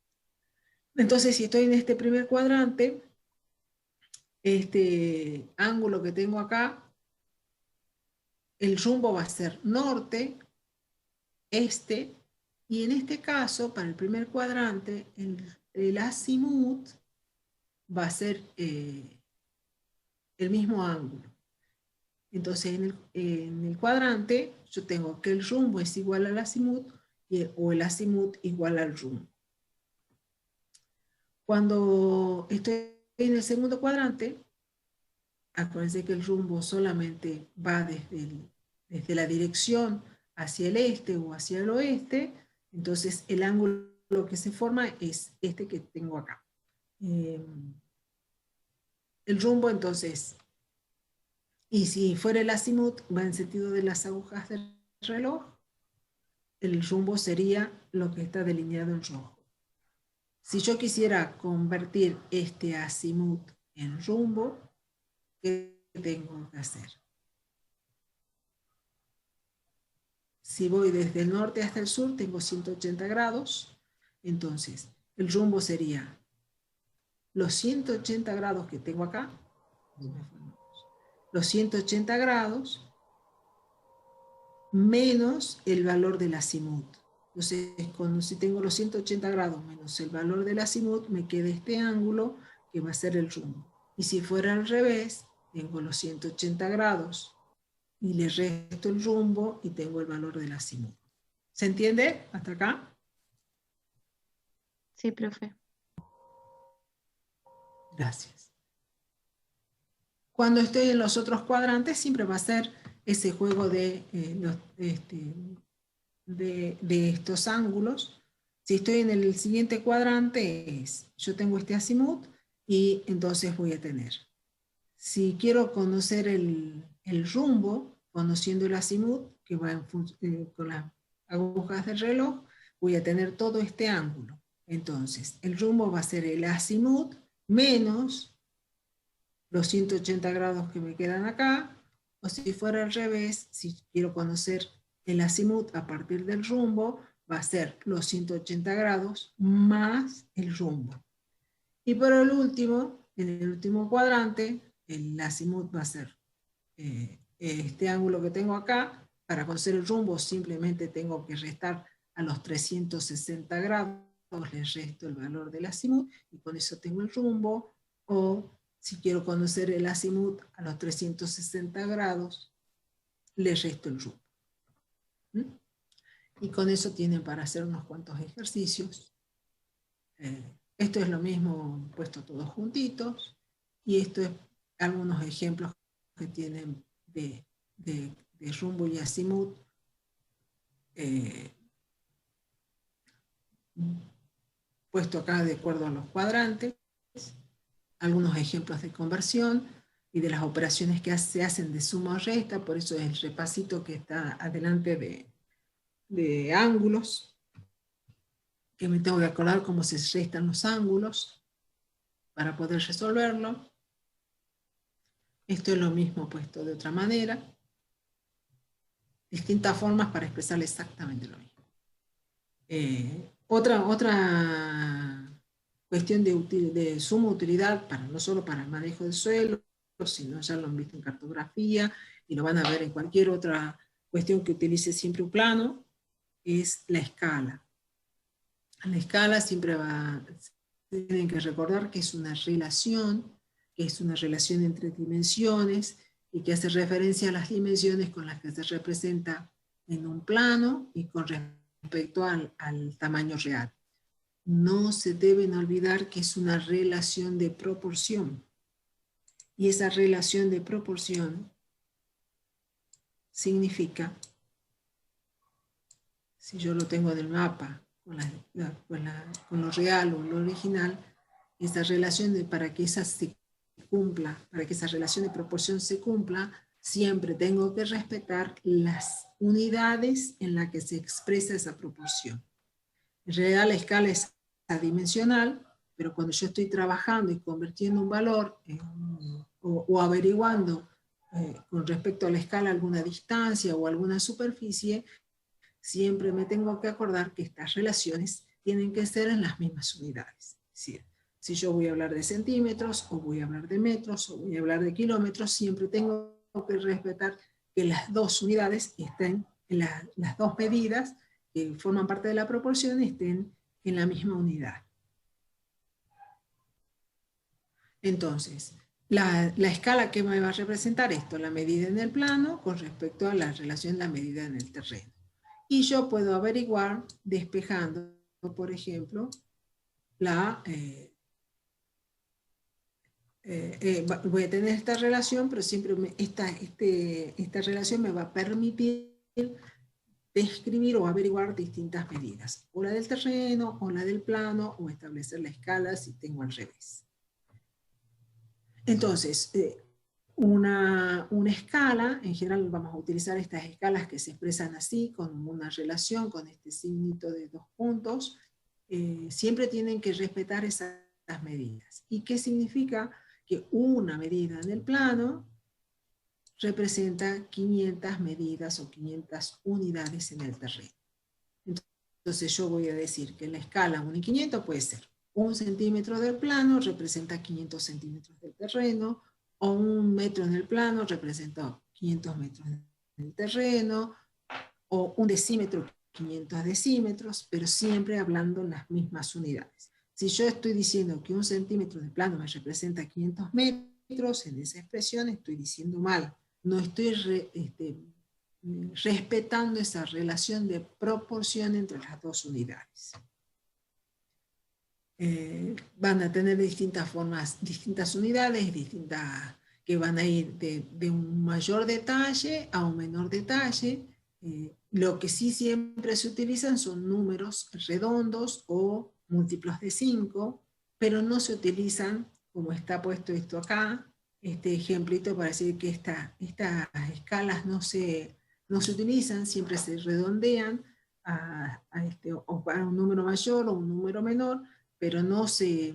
Entonces, si estoy en este primer cuadrante, este ángulo que tengo acá, el rumbo va a ser norte, este, y en este caso, para el primer cuadrante, el azimut va a ser el mismo ángulo. Entonces, en el cuadrante, yo tengo que el rumbo es igual al azimut o el azimut igual al rumbo. Cuando estoy en el segundo cuadrante, acuérdense que el rumbo solamente va desde la dirección hacia el este o hacia el oeste, entonces el ángulo que se forma es este que tengo acá. El rumbo entonces, y si fuera el azimut, va en sentido de las agujas del reloj, el rumbo sería lo que está delineado en rojo. Si yo quisiera convertir este azimut en rumbo, ¿qué tengo que hacer? Si voy desde el norte hasta el sur, tengo 180 grados. Entonces, el rumbo sería los 180 grados que tengo acá, los 180 grados, menos el valor del azimut. Entonces, si tengo los 180 grados menos el valor del azimut, me queda este ángulo que va a ser el rumbo. Y si fuera al revés, tengo los 180 grados y le resto el rumbo y tengo el valor del azimut. ¿Se entiende hasta acá? Sí, profe. Gracias. Cuando estoy en los otros cuadrantes, siempre va a ser ese juego de estos ángulos. Si estoy en el siguiente cuadrante, yo tengo este azimut y entonces voy a tener. Si quiero conocer el rumbo, conociendo el azimut, que va con las agujas del reloj, voy a tener todo este ángulo. Entonces, el rumbo va a ser el azimut menos los 180 grados que me quedan acá, o si fuera al revés, si quiero conocer el azimut a partir del rumbo, va a ser los 180 grados más el rumbo. Y por el último, en el último cuadrante, el azimut va a ser este ángulo que tengo acá. Para conocer el rumbo simplemente tengo que restar a los 360 grados, le resto el valor del azimut y con eso tengo el rumbo. O si quiero conocer el azimut a los 360 grados, le resto el rumbo. Y con eso tienen para hacer unos cuantos ejercicios. Esto es lo mismo puesto todos juntitos. Y esto es algunos ejemplos que tienen de rumbo y azimut. Puesto acá de acuerdo a los cuadrantes. Algunos ejemplos de conversión y de las operaciones que se hacen de suma o resta, por eso es el repasito que está adelante de ángulos, que me tengo que acordar cómo se restan los ángulos para poder resolverlo. Esto es lo mismo puesto de otra manera. Distintas formas para expresar exactamente lo mismo. Otra cuestión de suma utilidad, no solo para el manejo del suelo, sino ya lo han visto en cartografía y lo van a ver en cualquier otra cuestión que utilice siempre un plano, es la escala. La escala siempre tienen que recordar que es una relación entre dimensiones y que hace referencia a las dimensiones con las que se representa en un plano y con respecto al tamaño real. No se deben olvidar que es una relación de proporción. Y esa relación de proporción significa, si yo lo tengo en el mapa, con lo real o lo original, esa relación para que esa se cumpla, para que esa relación de proporción se cumpla, siempre tengo que respetar las unidades en las que se expresa esa proporción. En realidad la escala es adimensional, pero cuando yo estoy trabajando y convirtiendo un valor o averiguando con respecto a la escala alguna distancia o alguna superficie, siempre me tengo que acordar que estas relaciones tienen que ser en las mismas unidades. Es decir, si yo voy a hablar de centímetros, o voy a hablar de metros, o voy a hablar de kilómetros, siempre tengo que respetar que las dos unidades estén, las dos medidas que forman parte de la proporción estén en la misma unidad. Entonces, la escala que me va a representar esto, la medida en el plano con respecto a la relación la medida en el terreno. Y yo puedo averiguar despejando, por ejemplo, voy a tener esta relación, pero siempre esta relación me va a permitir describir o averiguar distintas medidas, o la del terreno, o la del plano, o establecer la escala si tengo al revés. Entonces, una escala, en general vamos a utilizar estas escalas que se expresan así, con una relación, con este signito de 2 puntos, siempre tienen que respetar esas medidas. ¿Y qué significa? Que una medida en el plano representa 500 medidas o 500 unidades en el terreno. Entonces yo voy a decir que la escala 1 y 500 puede ser 1 centímetro del plano representa 500 centímetros del terreno, o 1 metro en el plano representa 500 metros en el terreno, o 1 decímetro, 500 decímetros, pero siempre hablando en las mismas unidades. Si yo estoy diciendo que 1 centímetro de plano me representa 500 metros, en esa expresión estoy diciendo mal. No estoy respetando esa relación de proporción entre las dos unidades. Van a tener distintas formas, distintas unidades, que van a ir de un mayor detalle a un menor detalle. Lo que sí siempre se utilizan son números redondos o múltiplos de 5, pero no se utilizan, como está puesto esto acá, este ejemplito para decir que estas escalas no se utilizan, siempre se redondean a un número mayor o un número menor, pero no se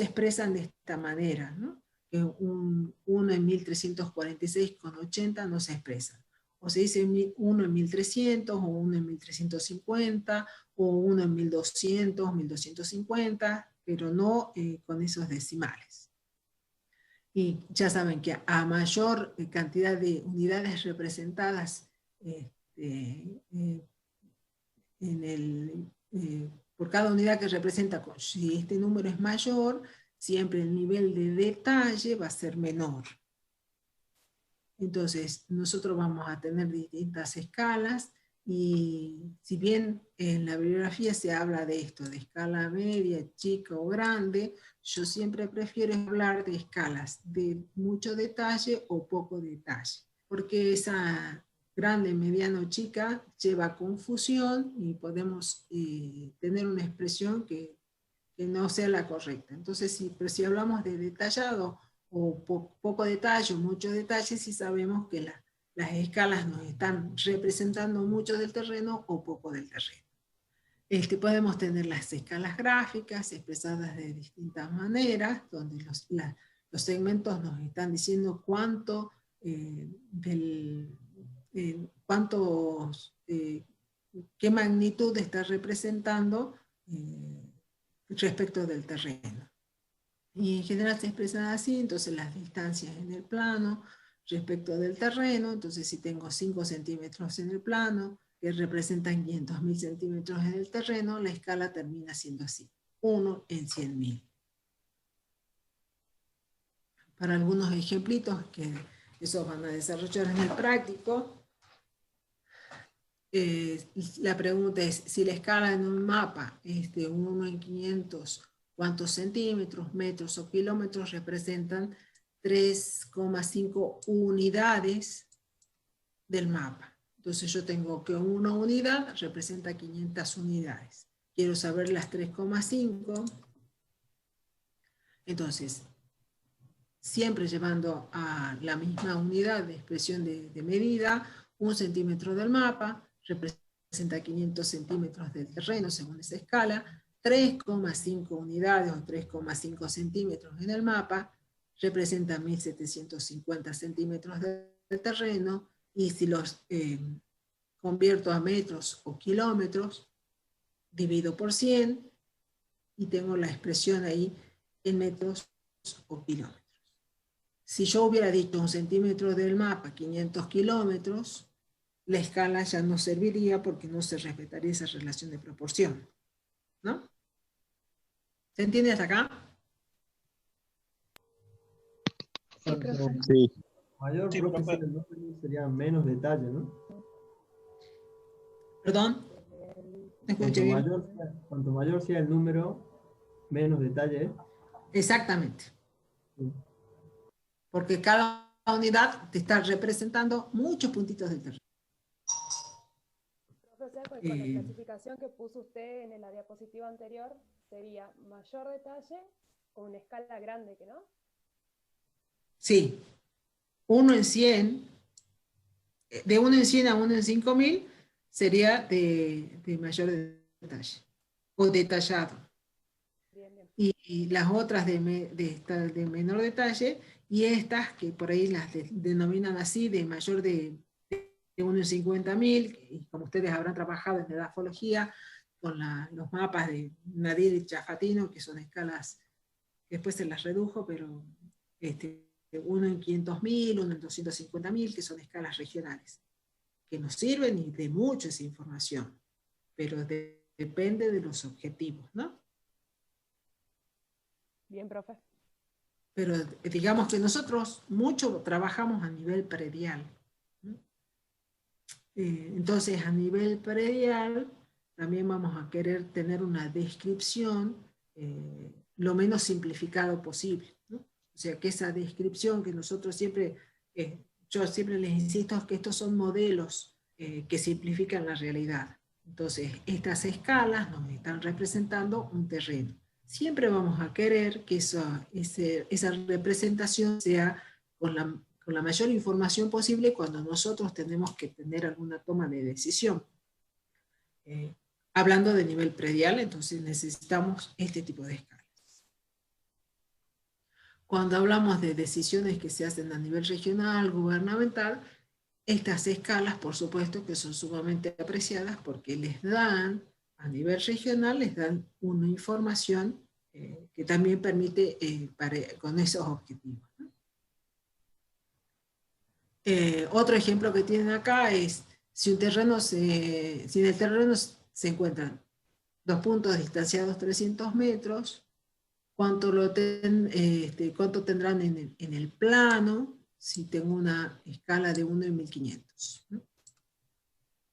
expresan de esta manera, ¿no? Que 1 en 1346,80 no se expresa. O se dice 1 en 1300, o 1 en 1350, o 1 en 1200, 1250, pero no con esos decimales. Y ya saben que a mayor cantidad de unidades representadas por cada unidad que representa, si este número es mayor, siempre el nivel de detalle va a ser menor. Entonces, nosotros vamos a tener distintas escalas, y si bien en la bibliografía se habla de esto, de escala media, chica o grande, yo siempre prefiero hablar de escalas de mucho detalle o poco detalle, porque esa grande, mediano, chica lleva confusión y podemos tener una expresión que no sea la correcta. Entonces, pero si hablamos de detallado o poco detalle o mucho detalle, sí sabemos que las escalas nos están representando mucho del terreno o poco del terreno. Podemos tener las escalas gráficas expresadas de distintas maneras, donde los segmentos nos están diciendo qué magnitud está representando respecto del terreno. Y en general se expresan así, entonces las distancias en el plano respecto del terreno. Entonces si tengo 5 centímetros en el plano, que representan 500.000 centímetros en el terreno, la escala termina siendo así, 1 en 100.000. Para algunos ejemplitos que esos van a desarrollar en el práctico, la pregunta es, si la escala en un mapa es de 1 en 500, ¿cuántos centímetros, metros o kilómetros representan 3,5 unidades del mapa? Entonces yo tengo que una unidad representa 500 unidades. Quiero saber las 3,5. Entonces, siempre llevando a la misma unidad de expresión de medida, 1 centímetro del mapa representa 500 centímetros del terreno según esa escala, 3,5 unidades o 3,5 centímetros en el mapa representa 1750 centímetros del terreno, y si los convierto a metros o kilómetros, divido por 100 y tengo la expresión ahí en metros o kilómetros. Si yo hubiera dicho 1 centímetro del mapa, 500 kilómetros, la escala ya no serviría porque no se respetaría esa relación de proporción, ¿no? ¿Se entiende hasta acá? Sí. Mayor, Sí, profe, profe. el número sería menos detalle, ¿no? ¿Perdón? ¿Me escuché bien? Cuanto mayor sea el número, menos detalle es. Exactamente. Sí. Porque cada unidad te está representando muchos puntitos del terreno. Profesor, pues con la clasificación que puso usted en la diapositiva anterior, sería mayor detalle o una escala grande, ¿que no? Sí. 1 en 100, de 1 en 100 a 1 en 5000 sería de mayor detalle o detallado. Bien, bien. Y las otras de menor detalle, y estas que por ahí las denominan así, de mayor de 1 en 50.000, y como ustedes habrán trabajado en edafología, con los mapas de Nadir y Chafatino, que son escalas, que después se las redujo, pero 1 en 500.000, 1 en 250.000, que son escalas regionales, que nos sirven y de mucho esa información, pero depende de los objetivos, ¿no? Bien, profe. Pero digamos que nosotros mucho trabajamos a nivel predial, ¿no? Entonces, a nivel predial, también vamos a querer tener una descripción lo menos simplificado posible, ¿no? O sea, que esa descripción que nosotros siempre, yo siempre les insisto que estos son modelos que simplifican la realidad. Entonces, estas escalas nos están representando un terreno. Siempre vamos a querer que esa representación sea con la mayor información posible cuando nosotros tenemos que tener alguna toma de decisión. Hablando de nivel predial, entonces necesitamos este tipo de escalas. Cuando hablamos de decisiones que se hacen a nivel regional, gubernamental, estas escalas, por supuesto, que son sumamente apreciadas porque les dan, a nivel regional, les dan una información que también permite con esos objetivos, ¿no? Otro ejemplo que tienen acá es si en el terreno se encuentran 2 puntos distanciados 300 metros, ¿cuánto tendrán en el plano si tengo una escala de 1 en 1500? ¿No?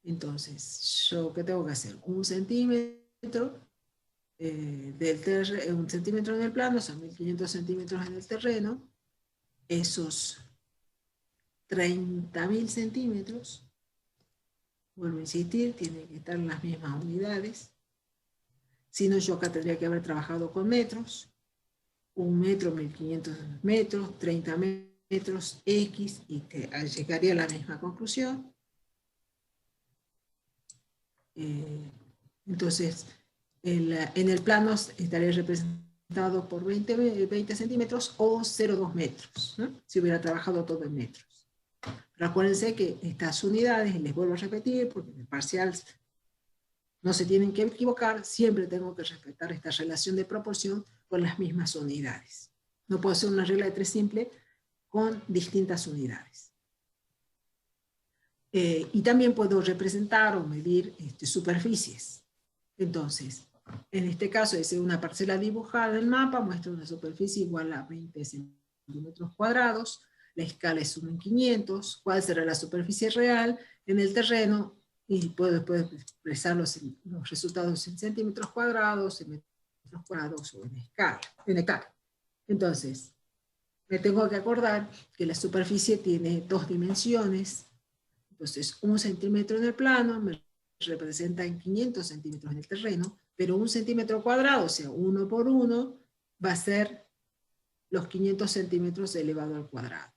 Entonces, ¿yo qué tengo que hacer? 1 centímetro, 1 centímetro en el plano, son 1500 centímetros en el terreno, esos 30.000 centímetros, vuelvo a insistir, tienen que estar en las mismas unidades, si no yo acá tendría que haber trabajado con metros, 1 metro, 1500 metros, 30 metros, X, y llegaría a la misma conclusión. Entonces, en el plano estaría representado por 20 centímetros o 0,2 metros, ¿no? Si hubiera trabajado todo en metros. Pero acuérdense que estas unidades, y les vuelvo a repetir, porque en el parcial no se tienen que equivocar, siempre tengo que respetar esta relación de proporción con las mismas unidades. No puedo hacer una regla de 3 simple con distintas unidades. Y también puedo representar o medir superficies. Entonces, en este caso es una parcela dibujada del mapa, muestra una superficie igual a 20 centímetros cuadrados, la escala es 1 en 500, ¿cuál será la superficie real en el terreno? Y puedo después expresar los resultados en centímetros cuadrados, en metros cuadrados o en escala, en hectárea. Entonces, me tengo que acordar que la superficie tiene 2 dimensiones. Entonces, 1 centímetro en el plano me representa en 500 centímetros en el terreno, pero 1 centímetro cuadrado, o sea, 1 por 1, va a ser los 500 centímetros elevado al cuadrado.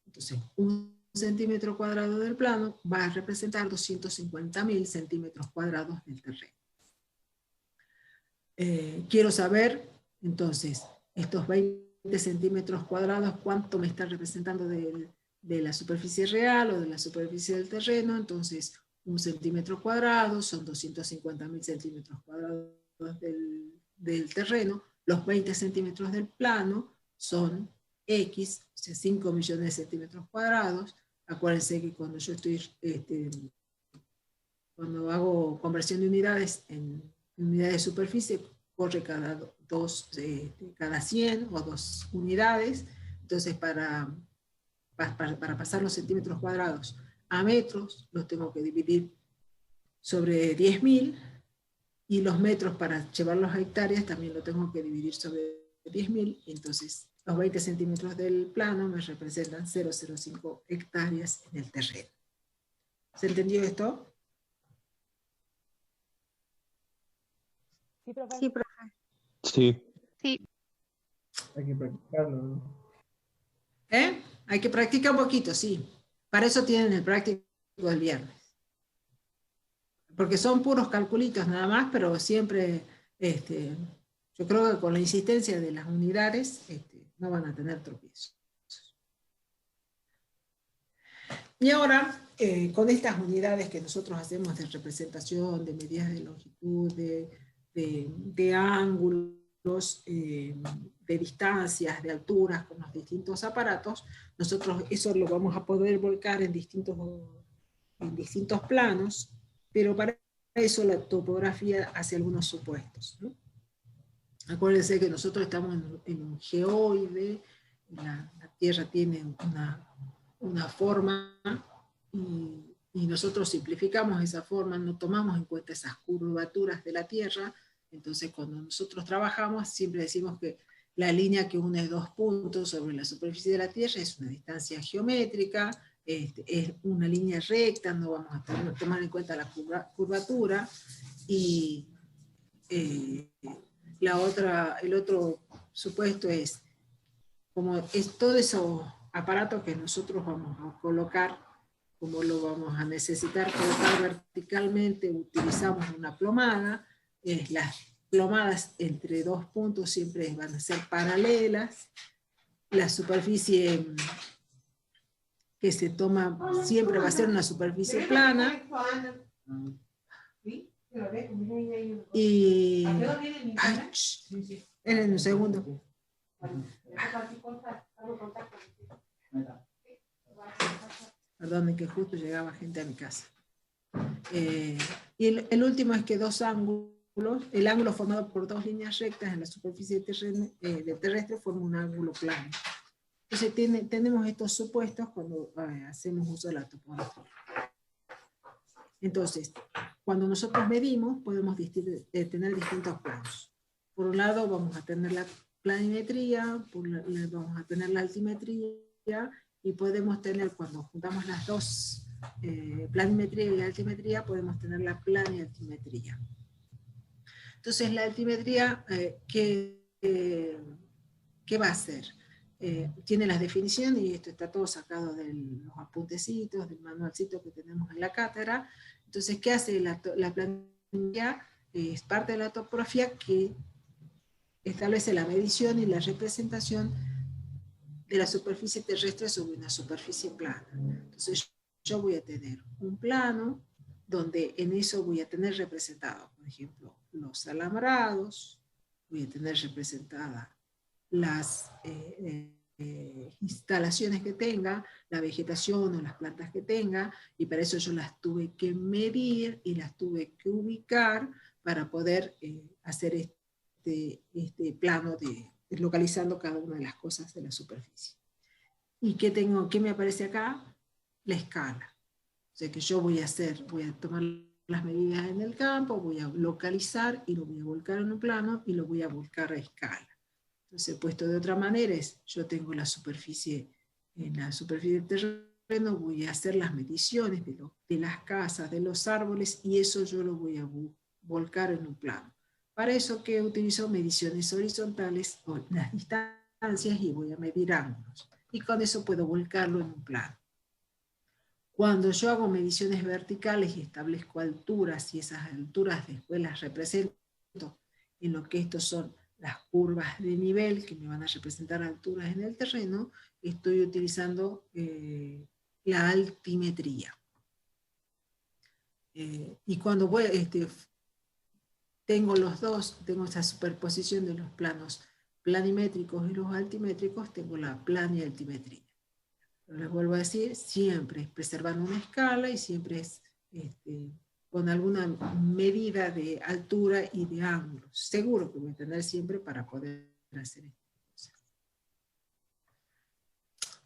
Entonces, 1 centímetro cuadrado del plano va a representar 250.000 centímetros cuadrados del terreno. Quiero saber, entonces, estos 20 centímetros cuadrados, ¿cuánto me está representando de la superficie real o de la superficie del terreno? Entonces, 1 centímetro cuadrado son 250.000 centímetros cuadrados del terreno. Los 20 centímetros del plano son X, o sea, 5 millones de centímetros cuadrados. Acuérdense que cuando yo estoy, cuando hago conversión de unidades en unidades de superficie, corre cada 100 o 2 unidades. Entonces, para pasar los centímetros cuadrados a metros, los tengo que dividir sobre 10.000, y los metros para llevarlos a hectáreas también lo tengo que dividir sobre 10.000, entonces los 20 centímetros del plano me representan 0,05 hectáreas en el terreno. ¿Se entendió esto? Sí, profe. Sí, profe. Sí. Sí. Hay que practicarlo, ¿no? Hay que practicar un poquito, sí. Para eso tienen el práctico del viernes. Porque son puros calculitos nada más, pero siempre, yo creo que con la insistencia de las unidades, no van a tener tropiezos. Y ahora, con estas unidades que nosotros hacemos de representación, de medidas de longitud, de ángulos, de distancias, de alturas, con los distintos aparatos, nosotros eso lo vamos a poder volcar en distintos planos, pero para eso la topografía hace algunos supuestos, ¿no? Acuérdense que nosotros estamos en un geoide, la Tierra tiene una forma, y nosotros simplificamos esa forma, no tomamos en cuenta esas curvaturas de la Tierra. Entonces cuando nosotros trabajamos siempre decimos que la línea que une 2 puntos sobre la superficie de la Tierra es una distancia geométrica, es una línea recta, no vamos a tomar en cuenta la curvatura, y el otro supuesto es, como es todo esos aparatos que nosotros vamos a colocar, como lo vamos a necesitar colocar verticalmente, utilizamos una plomada. Las plomadas entre 2 puntos siempre van a ser paralelas. La superficie que se toma siempre va a ser una superficie plana. Y... Ay, en un segundo. Perdón, que justo llegaba gente a mi casa. Y el último es que 2 ángulos, el ángulo formado por 2 líneas rectas en la superficie terrestre forma un ángulo plano. Entonces tenemos estos supuestos cuando hacemos uso de la topografía. Entonces, cuando nosotros medimos, podemos tener distintos planos. Por un lado vamos a tener la planimetría, vamos a tener la altimetría, y podemos tener, cuando juntamos las dos, planimetría y altimetría, podemos tener la planialtimetría. Entonces, la altimetría, ¿qué va a hacer? Tiene las definiciones, y esto está todo sacado de los apuntecitos, del manualcito que tenemos en la cátedra. Entonces, ¿qué hace la planimetría? Es parte de la topografía que establece la medición y la representación de la superficie terrestre sobre una superficie plana. Entonces, yo voy a tener un plano donde en eso voy a tener representado, por ejemplo, los alambrados, voy a tener representadas las instalaciones que tenga, la vegetación o las plantas que tenga, y para eso yo las tuve que medir y las tuve que ubicar para poder hacer este plano localizando cada una de las cosas de la superficie. ¿Y qué me aparece acá? La escala. O sea que yo voy a tomar las medidas en el campo, voy a localizar y lo voy a volcar en un plano y lo voy a volcar a escala. Entonces, puesto de otra manera, yo tengo la superficie, en la superficie del terreno voy a hacer las mediciones de las casas, de los árboles, y eso yo lo voy a volcar en un plano. Para eso que utilizo mediciones horizontales, o las distancias distancias y voy a medir ángulos. Y con eso puedo volcarlo en un plano. Cuando yo hago mediciones verticales y establezco alturas, y esas alturas después las represento en lo que estos son las curvas de nivel, que me van a representar alturas en el terreno, estoy utilizando la altimetría. Y cuando voy, tengo los dos, tengo esa superposición de los planos planimétricos y los altimétricos, tengo la plan y altimetría. Pero les vuelvo a decir, siempre es preservando una escala y siempre es con alguna medida de altura y de ángulo. Seguro que voy a tener siempre para poder hacer esto.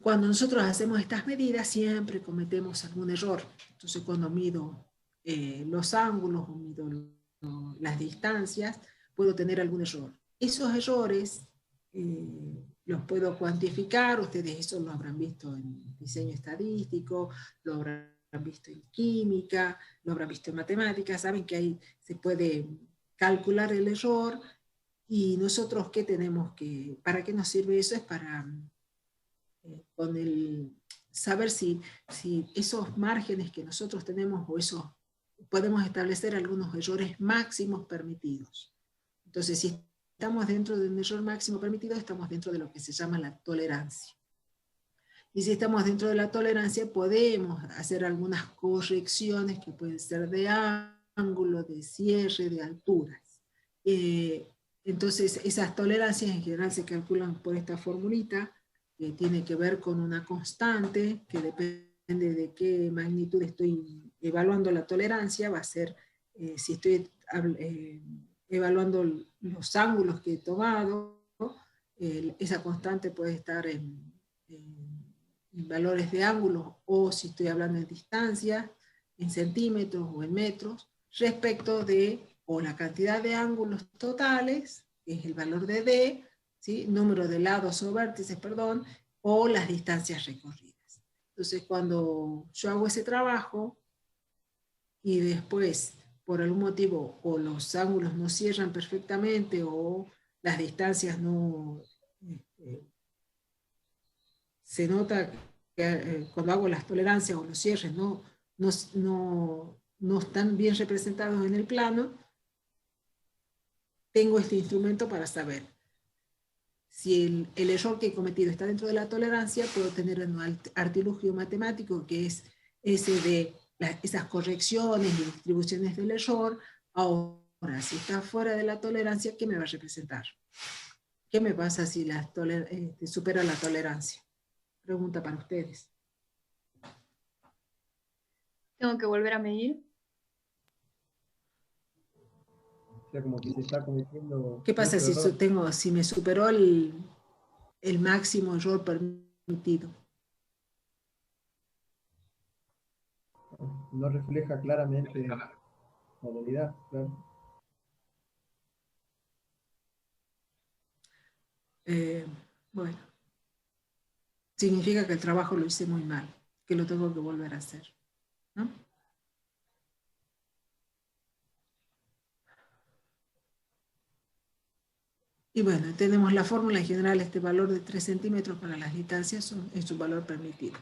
Cuando nosotros hacemos estas medidas, siempre cometemos algún error. Entonces, cuando mido los ángulos o mido las distancias, puedo tener algún error. Esos errores los puedo cuantificar, ustedes eso lo habrán visto en diseño estadístico, lo habrán visto en química, lo habrán visto en matemáticas, saben que ahí se puede calcular el error, y nosotros ¿qué tenemos que, para qué nos sirve eso? Es para con el saber si esos márgenes que nosotros tenemos o esos, podemos establecer algunos errores máximos permitidos. Entonces, si estamos dentro de un error máximo permitido, estamos dentro de lo que se llama la tolerancia. Y si estamos dentro de la tolerancia, podemos hacer algunas correcciones que pueden ser de ángulo, de cierre, de alturas. Entonces, esas tolerancias en general se calculan por esta formulita, que tiene que ver con una constante, que depende de qué magnitud estoy evaluando la tolerancia, va a ser, si estoy evaluando los ángulos que he tomado, esa constante puede estar en valores de ángulos, o si estoy hablando en distancia, en centímetros o en metros, respecto de o la cantidad de ángulos totales, que es el valor de D, ¿sí? Número de lados o vértices, perdón, o las distancias recorridas. Entonces, cuando yo hago ese trabajo y después, por algún motivo, o los ángulos no cierran perfectamente o las distancias no... se nota que cuando hago las tolerancias o los cierres no están bien representados en el plano, tengo este instrumento para saber si el error que he cometido está dentro de la tolerancia. Puedo tener un artilugio matemático que es ese de esas correcciones y distribuciones del error. Ahora, si está fuera de la tolerancia, ¿qué me va a representar? ¿Qué me pasa si supera la tolerancia? Pregunta para ustedes. ¿Tengo que volver a medir? O sea, como que se está cometiendo... ¿Qué pasa si me superó el máximo error permitido? No refleja claramente la realidad, claro. Bueno, significa que el trabajo lo hice muy mal, que lo tengo que volver a hacer, ¿no? Y bueno, tenemos la fórmula en general, este valor de 3 centímetros para las distancias es su valor permitido.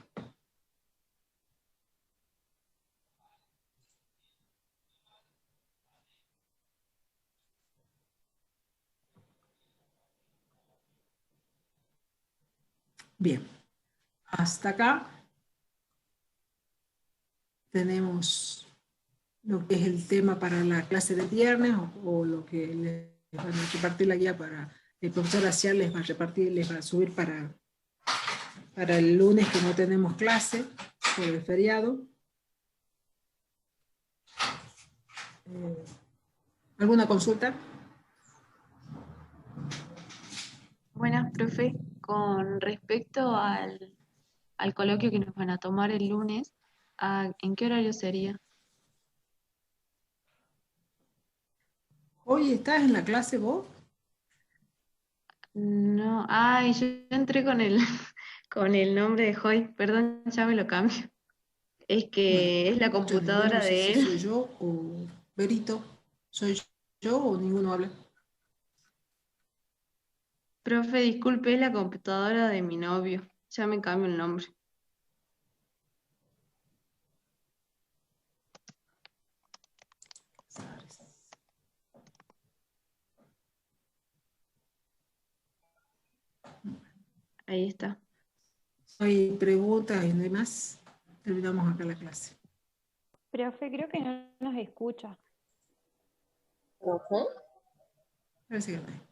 Bien, hasta acá tenemos lo que es el tema para la clase de viernes, o lo que les van a repartir la guía para el profesor Asial, les va a repartir, les va a subir para el lunes, que no tenemos clase por el feriado. ¿Alguna consulta? Buenas, profe. Con respecto al coloquio que nos van a tomar el lunes, ¿en qué horario sería? ¿Hoy estás en la clase vos? No, yo entré con el nombre de Joy, perdón, ya me lo cambio. Es que Bueno, es la computadora no sé de si él. soy yo o Berito. ¿Soy yo o ninguno habla? Profe, disculpe, es la computadora de mi novio. Ya me cambio el nombre. Ahí está. ¿Hay preguntas y no hay más? Terminamos acá la clase. Profe, creo que no nos escucha. Parece que no hay.